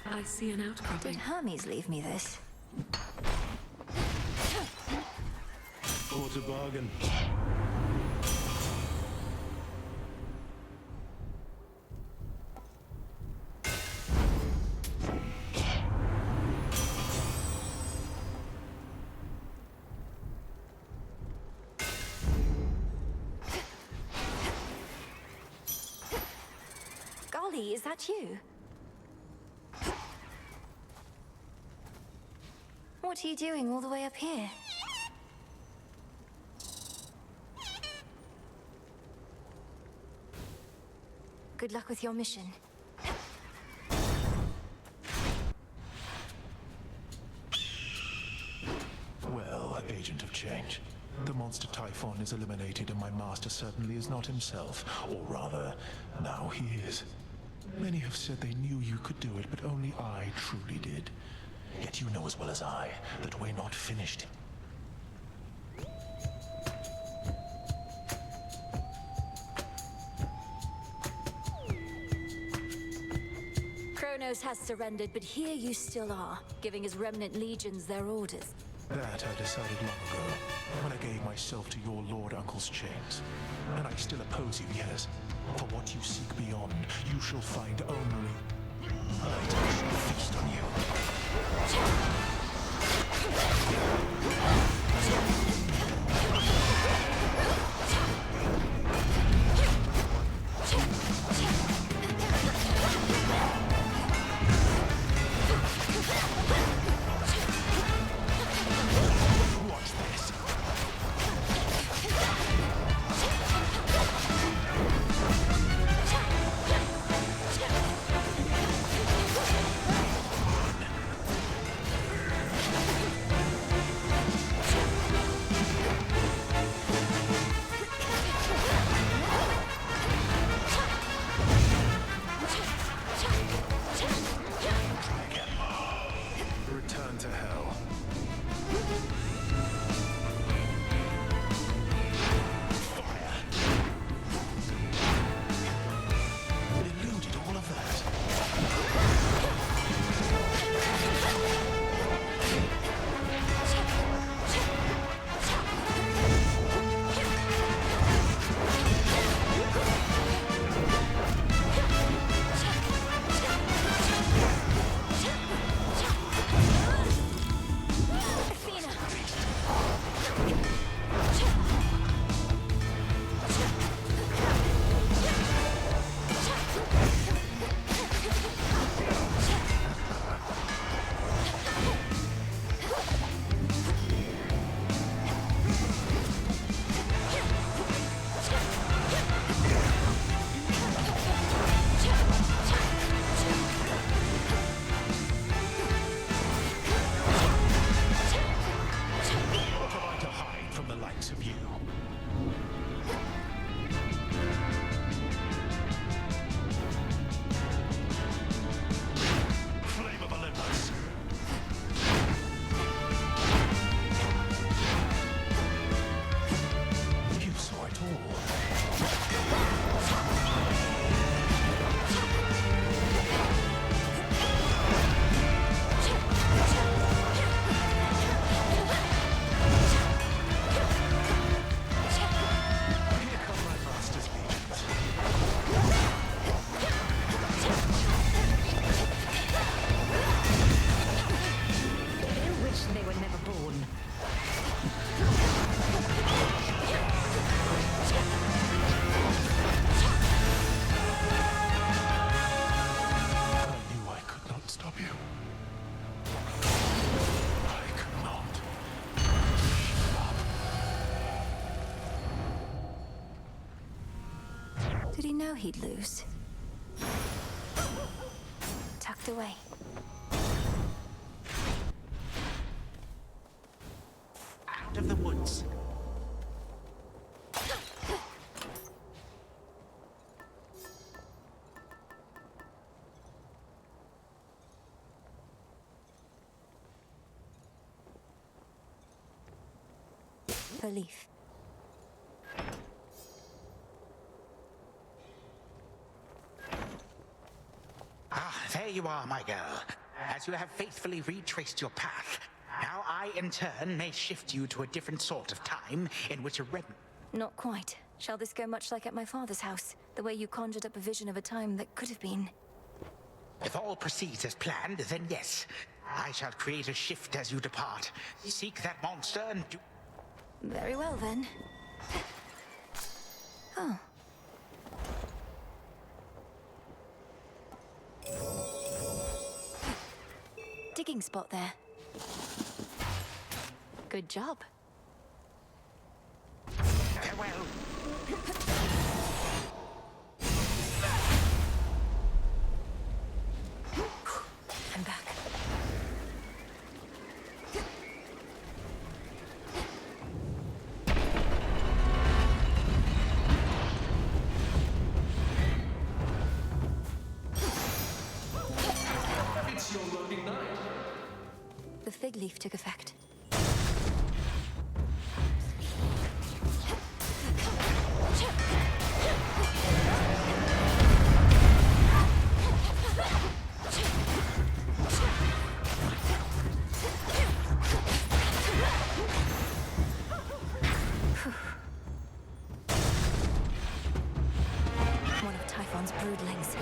I see an outcropping. Did Hermes leave me this? What a bargain. Golly, is that you? What are you doing all the way up here? Good luck with your mission. Well, Agent of Change. The monster Typhon is eliminated and my master certainly is not himself. Or rather, now he is. Many have said they knew you could do it, but only I truly did. Yet you know as well as I that we're not finished. Kronos has surrendered, but here you still are, giving his remnant legions their orders. That I decided long ago, when I gave myself to your Lord Uncle's chains. And I still oppose you, yes. For what you seek beyond, you shall find only... I shall feast on you. Did he know he'd lose? Tucked away. Out of the woods. The leaf. there you are, my girl. As you have faithfully retraced your path, now I, in turn, may shift you to a different sort of time in which a Not quite. Shall this go much like at my father's house? The way you conjured up a vision of a time that could have been? If all proceeds as planned, then yes. I shall create a shift as you depart. Seek that monster and do... Very well, then. Oh. Digging spot there. Good job. Farewell. I'm back. It's your lucky night. The fig leaf took effect. One of Typhon's broodlings.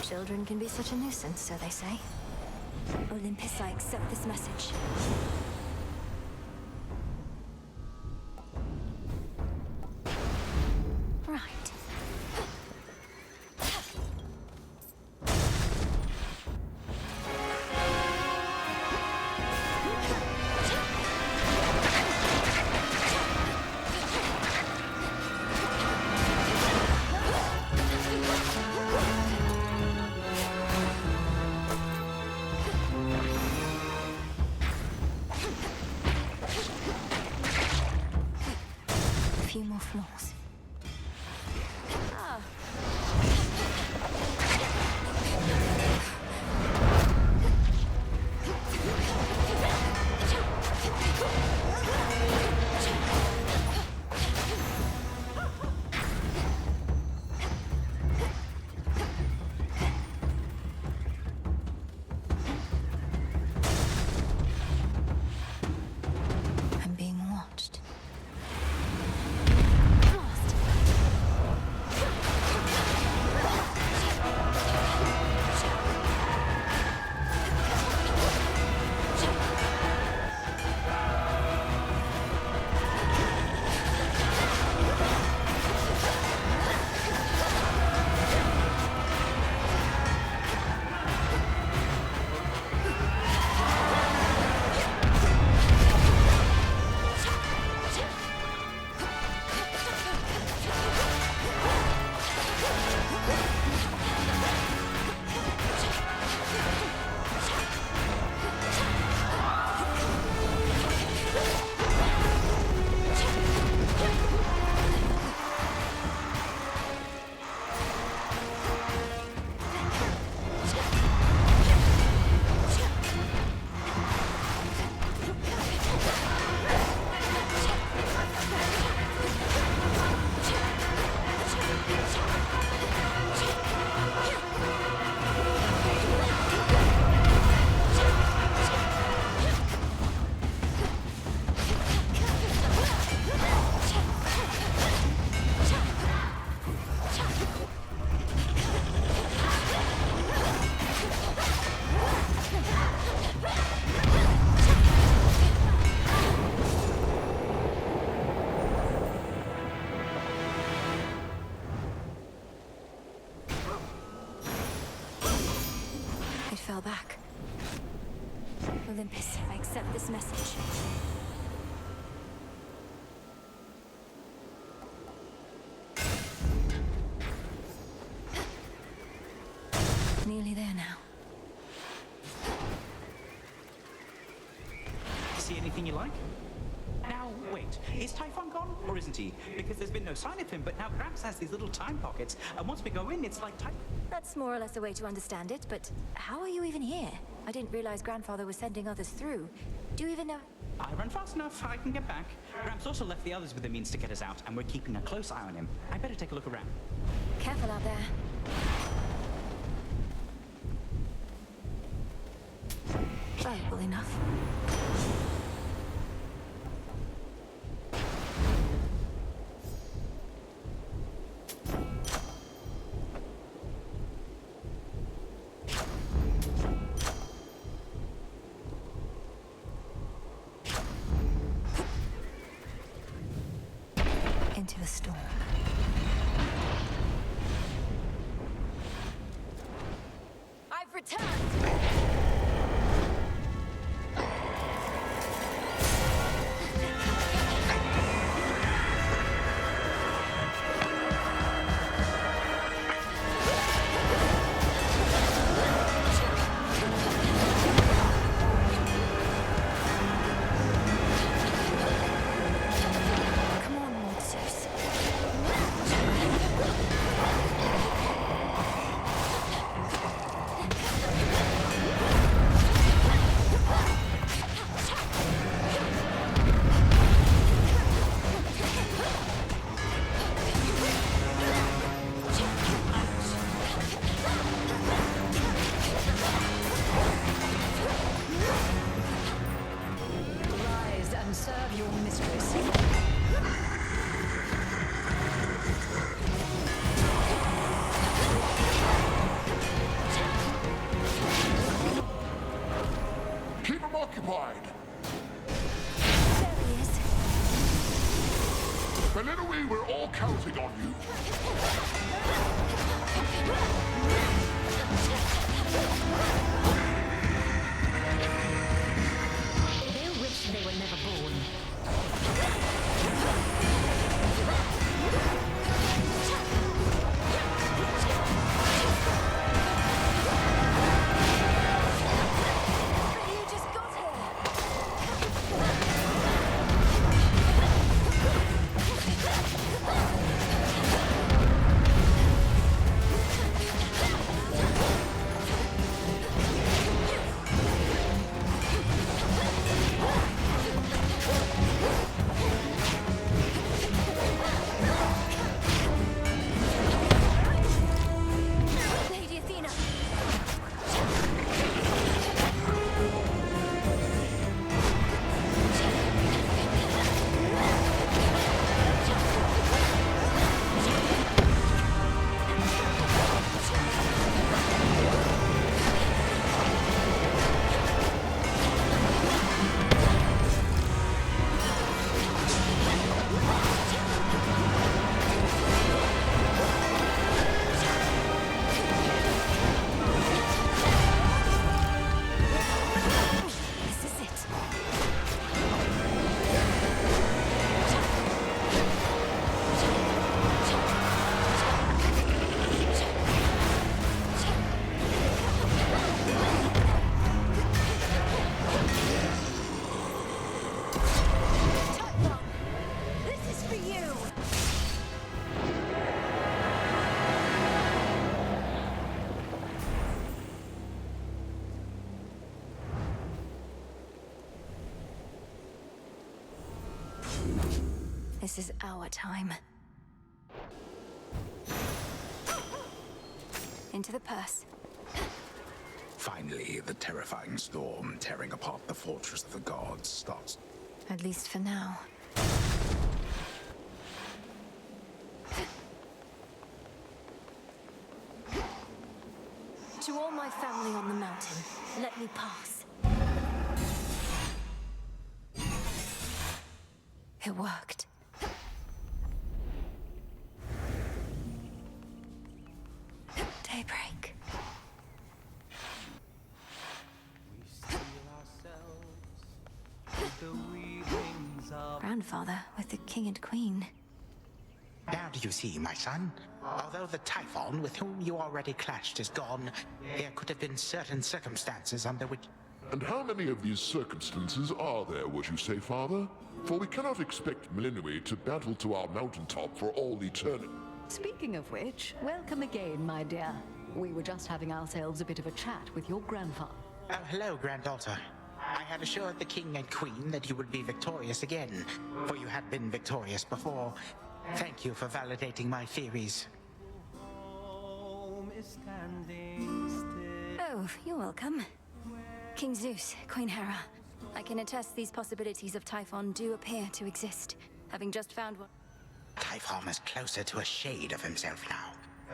Children can be such a nuisance, so they say. Olympus, I accept this message. Right. A few more floors. Ah. I'm being watched. Olympus, I accept this message. Nearly there now. See anything you like? Now, wait, is Typhon gone, or isn't he? Because there's been no sign of him, but now Gramps has these little time pockets, and once we go in, it's like That's more or less a way to understand it, but how are you even here? I didn't realize Grandfather was sending others through. Do you even know? I run fast enough, I can get back. Gramps also left the others with the means to get us out, and we're keeping a close eye on him. I better take a look around. Careful out there. Valuable enough. Into the storm. I've returned! occupied. Melinoe, we're all counting on you. They'll wish they were never born. This is our time. Into the purse. Finally, the terrifying storm tearing apart the fortress of the gods starts. At least for now. To all my family on the mountain, let me pass. It worked. Daybreak. We steal ourselves grandfather with the king and queen. Now do you see, my son? Although the Typhon with whom you already clashed is gone, there could have been certain circumstances under which... And how many of these circumstances are there, would you say, Father? For we cannot expect Melinoe to battle to our mountaintop for all eternity. Speaking of which, welcome again, my dear. We were just having ourselves a bit of a chat with your grandfather. Oh, hello, granddaughter. I had assured the king and queen that you would be victorious again, for you had been victorious before. Thank you for validating my theories. Oh, you're welcome. King Zeus, Queen Hera. I can attest these possibilities of Typhon do appear to exist, having just found one. Typhon is closer to a shade of himself now.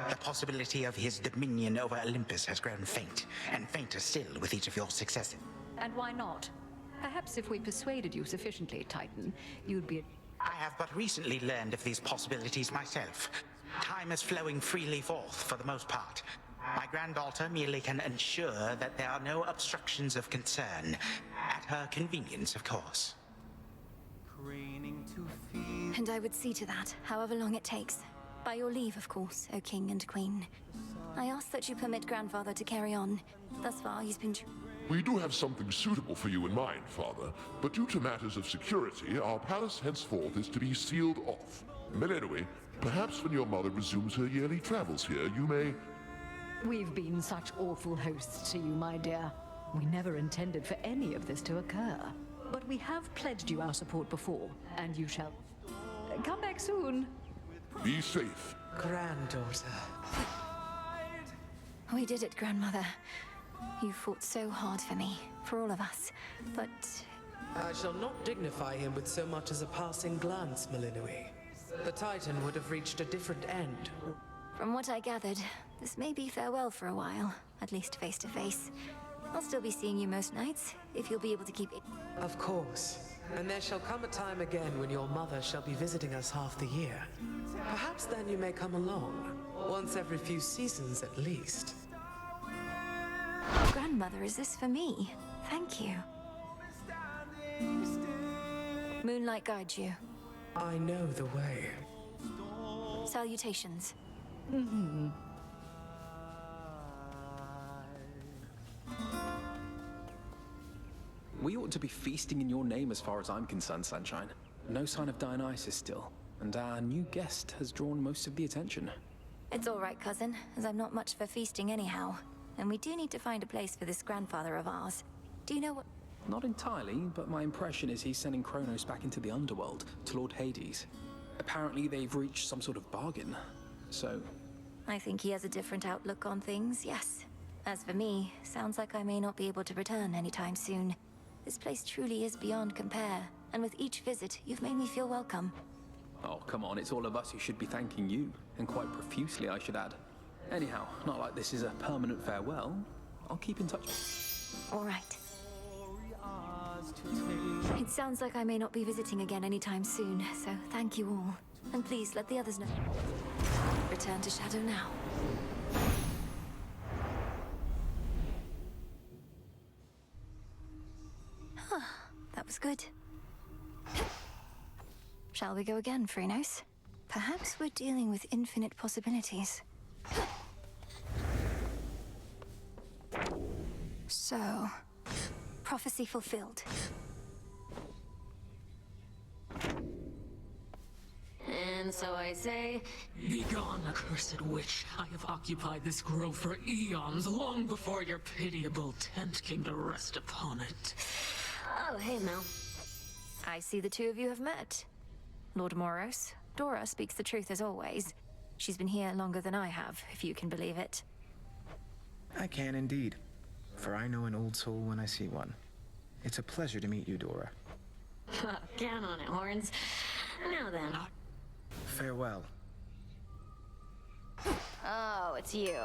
The possibility of his dominion over Olympus has grown faint, and fainter still with each of your successes. And why not? Perhaps if we persuaded you sufficiently, Titan, you'd be... I have but recently learned of these possibilities myself. Time is flowing freely forth for the most part. My granddaughter merely can ensure that there are no obstructions of concern. At her convenience, of course. And I would see to that, however long it takes. By your leave, of course, O King and Queen. I ask that you permit Grandfather to carry on. Thus far, he's been... We do have something suitable for you in mind, Father, but due to matters of security, our palace henceforth is to be sealed off. Melinoe, perhaps when your mother resumes her yearly travels here, you may... We've been such awful hosts to you, my dear. We never intended for any of this to occur. But we have pledged you our support before, and you shall... Come back soon. Be safe. Granddaughter. We did it, Grandmother. You fought so hard for me, for all of us, but... I shall not dignify him with so much as a passing glance, Melinoe. The Titan would have reached a different end. From what I gathered, this may be farewell for a while, at least face to face. I'll still be seeing you most nights, if you'll be able to keep it. Of course. And there shall come a time again when your mother shall be visiting us half the year. Perhaps then you may come along, once every few seasons at least. Grandmother, is this for me? Thank you. Moonlight guides you. I know the way. Salutations. We ought to be feasting in your name as far as I'm concerned, Sunshine. No sign of Dionysus still, and our new guest has drawn most of the attention. It's all right, cousin, as I'm not much for feasting anyhow. And we do need to find a place for this grandfather of ours. Do you know what... Not entirely, but my impression is he's sending Kronos back into the underworld, to Lord Hades. Apparently they've reached some sort of bargain, so... I think he has a different outlook on things, yes. As for me, sounds like I may not be able to return anytime soon. This place truly is beyond compare, and with each visit, you've made me feel welcome. Oh, come on, it's all of us who should be thanking you, and quite profusely, I should add. Anyhow, not like this is a permanent farewell. I'll keep in touch. All right. It sounds like I may not be visiting again anytime soon, so thank you all. And please let the others know. Return to Shadow now. Huh, that was good. Shall we go again, Phrynos? Perhaps we're dealing with infinite possibilities. So, prophecy fulfilled. And so I say, begone, accursed witch. I have occupied this grove for eons, long before your pitiable tent came to rest upon it. Oh, hey, Mel. I see the two of you have met. Lord Moros, Dora speaks the truth as always. She's been here longer than I have, if you can believe it. I can indeed, for I know an old soul when I see one. It's a pleasure to meet you, Dora. Get on it, Horns. Now then. Farewell. Oh, it's you.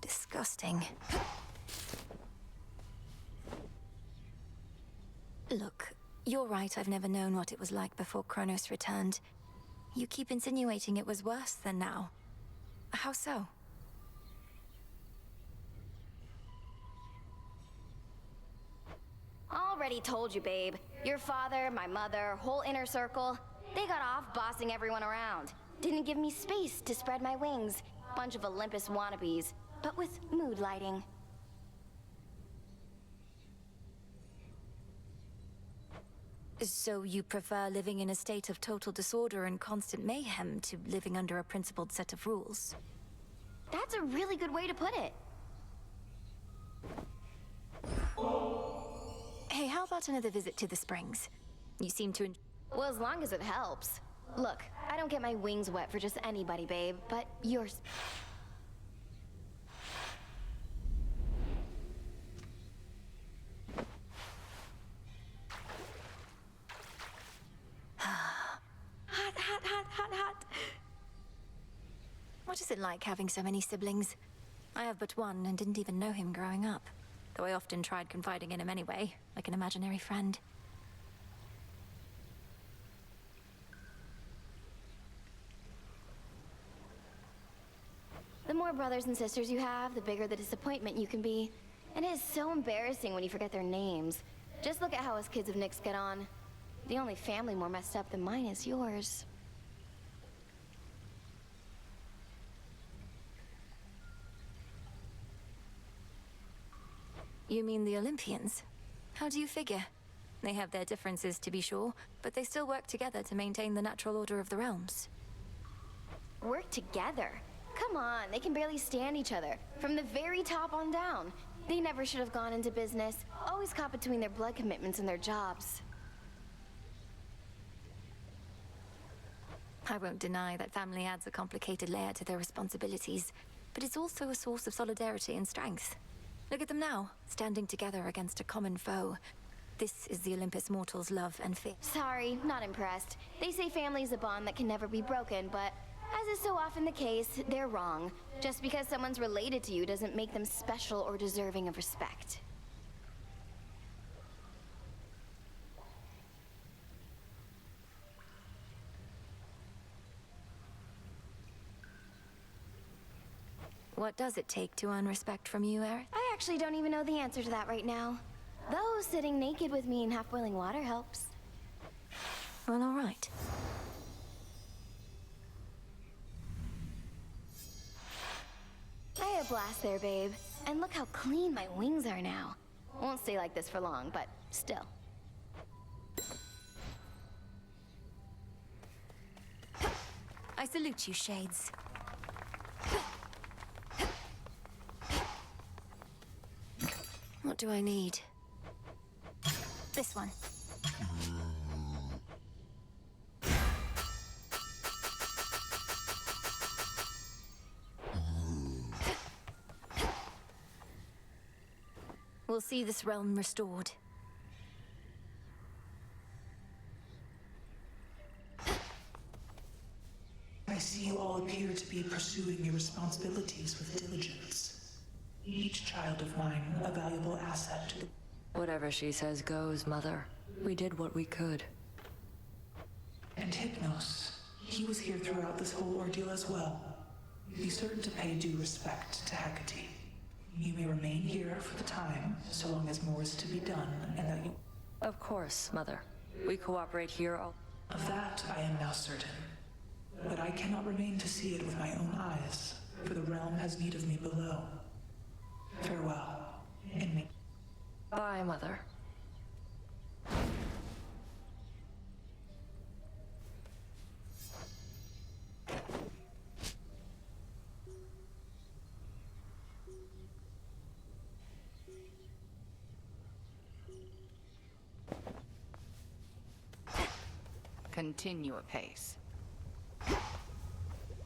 Disgusting. Look, you're right, I've never known what it was like before Kronos returned. You keep insinuating it was worse than now. How so? All already told you, babe. Your father, my mother, whole inner circle, they got off bossing everyone around. Didn't give me space to spread my wings. Bunch of Olympus wannabes, but with mood lighting. So you prefer living in a state of total disorder and constant mayhem to living under a principled set of rules? That's a really good way to put it. Hey, how about another visit to the springs? You seem to Well, as long as it helps. Look, I don't get my wings wet for just anybody, babe, but yours... Hot. What is it like having so many siblings? I have but one and didn't even know him growing up. Though I often tried confiding in him anyway, like an imaginary friend. The more brothers and sisters you have, the bigger the disappointment you can be. And it is so embarrassing when you forget their names. Just look at how us kids of Nyx get on. The only family more messed up than mine is yours. You mean the Olympians? How do you figure? They have their differences, to be sure, but they still work together to maintain the natural order of the realms. Work together? Come on, they can barely stand each other. From the very top on down. They never should have gone into business. Always caught between their blood commitments and their jobs. I won't deny that family adds a complicated layer to their responsibilities, but it's also a source of solidarity and strength. Look at them now, standing together against a common foe. This is the Olympus mortals' love and fear. Sorry, not impressed. They say family's a bond that can never be broken, but as is so often the case, they're wrong. Just because someone's related to you doesn't make them special or deserving of respect. What does it take to earn respect from you, Aerith? I actually don't even know the answer to that right now. Though sitting naked with me in half-boiling water helps. Well, all right. I had a blast there, babe. And look how clean my wings are now. Won't stay like this for long, but still. I salute you, Shades. What do I need? This one. We'll see this realm restored. I see you all appear to be pursuing your responsibilities with diligence. Each child of mine a valuable asset to the... Whatever she says goes, Mother. We did what we could. And Hypnos, he was here throughout this whole ordeal as well. Be certain to pay due respect to Hecate. You may remain here for the time, so long as more is to be done, and that you... Of course, Mother. We cooperate here all... Of that I am now certain. But I cannot remain to see it with my own eyes, for the realm has need of me below. Farewell, and may... Bye, Mother. Continue apace.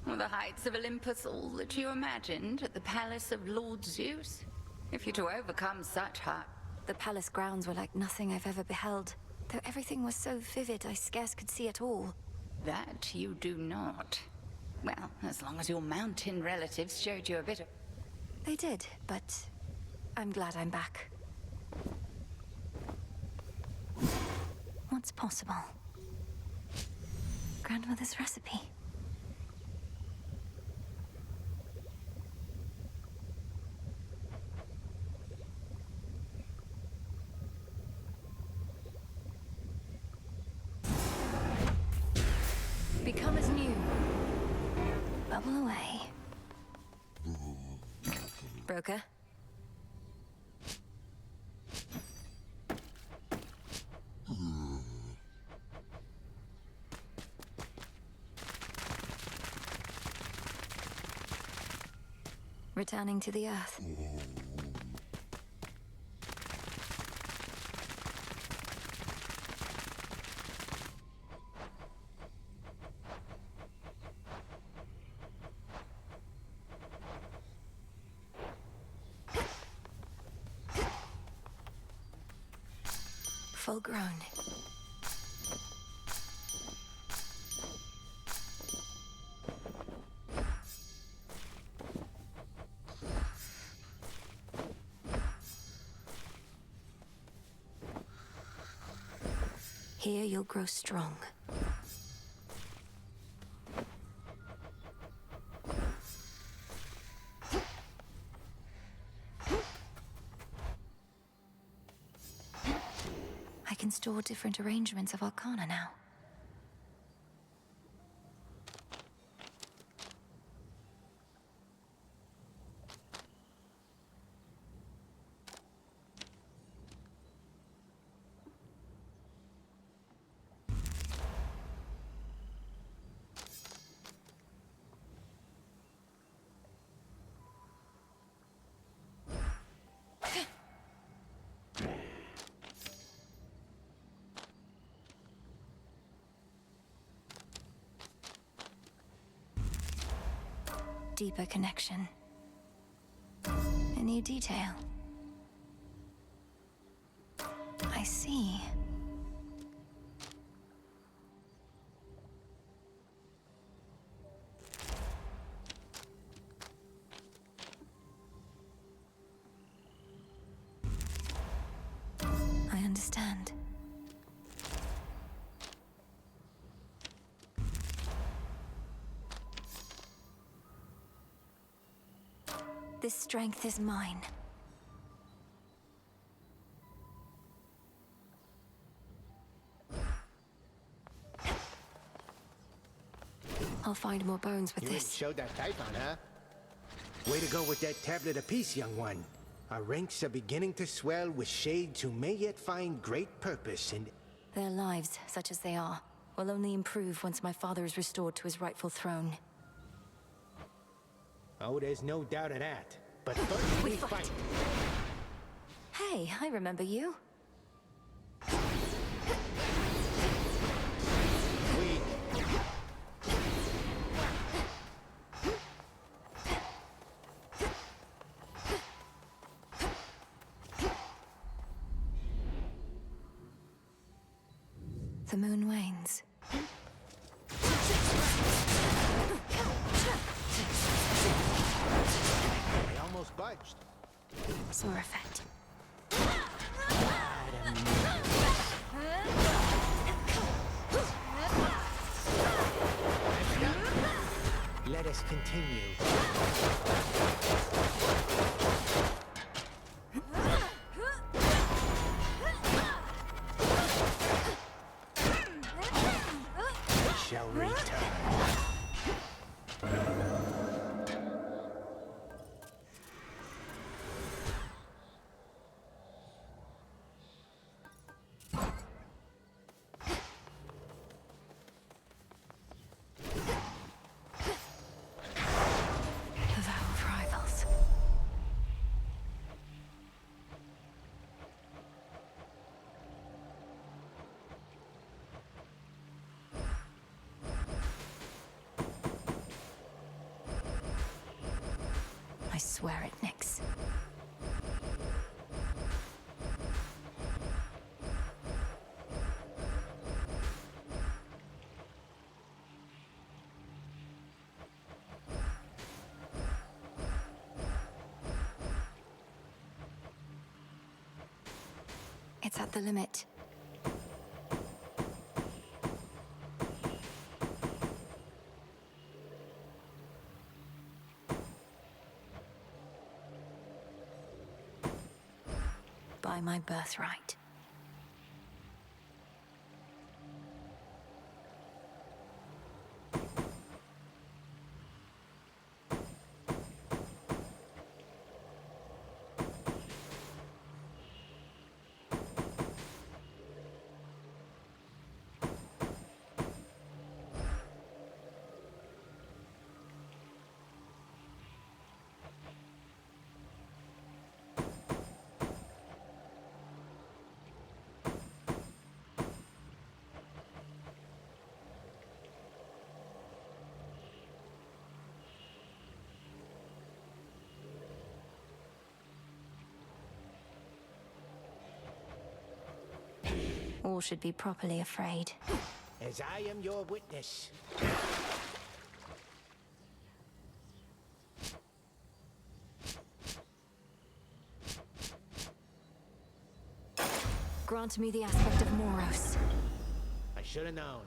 Were the heights of Olympus all that you imagined at the palace of Lord Zeus? If you're to overcome such height... The palace grounds were like nothing I've ever beheld. Though everything was so vivid, I scarce could see it all. That you do not. Well, as long as your mountain relatives showed you a bit of... They did, but I'm glad I'm back. What's possible? Grandmother's recipe. bubble away. Broker? Returning to the Earth. Full grown. Here you'll grow strong. I can store different arrangements of arcana now. Deeper connection. A new detail. I see. I understand. This strength is mine. I'll find more bones with You this. showed that type on, huh? Way to go with that tablet apiece, young one. Our ranks are beginning to swell with shades who may yet find great purpose in... Their lives, such as they are, will only improve once my father is restored to his rightful throne. Oh, there's no doubt of that. But first we fight. Hey, I remember you. The moon wanes. I almost budged. Sore effect. Let us continue. Shall return. The vow of rivals. I swear it, Nix. It's at the limit. By my birthright. All should be properly afraid. As I am your witness. Grant me the aspect of Moros. I should have known.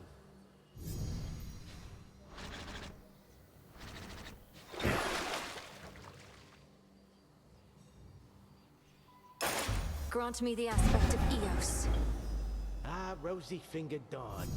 Grant me the aspect of Eos. Ah, rosy-fingered dawn.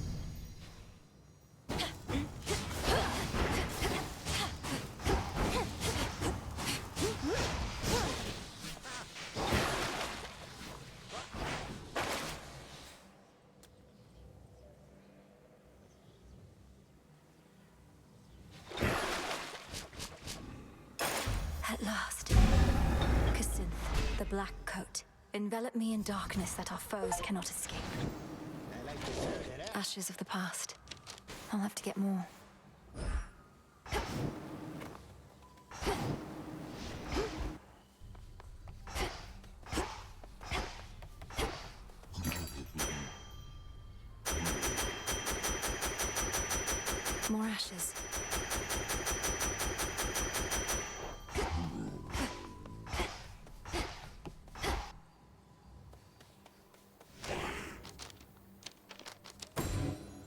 At last. Cassynth, the black coat. Envelop me in darkness that our foes cannot escape. Ashes of the past. I'll have to get more. More ashes.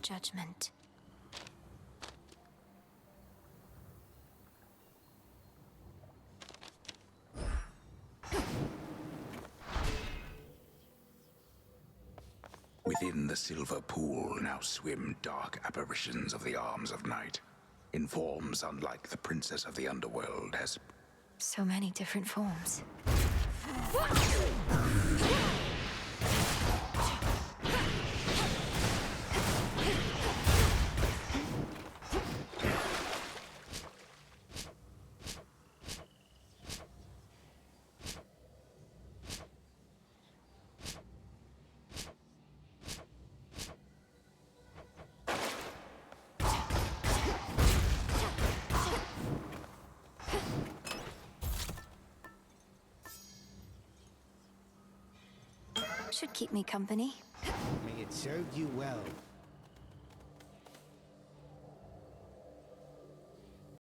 Judgment. Within the silver pool now swim dark apparitions of the arms of night, in forms unlike the princess of the underworld has... So many different forms. Should keep me company. May it serve you well.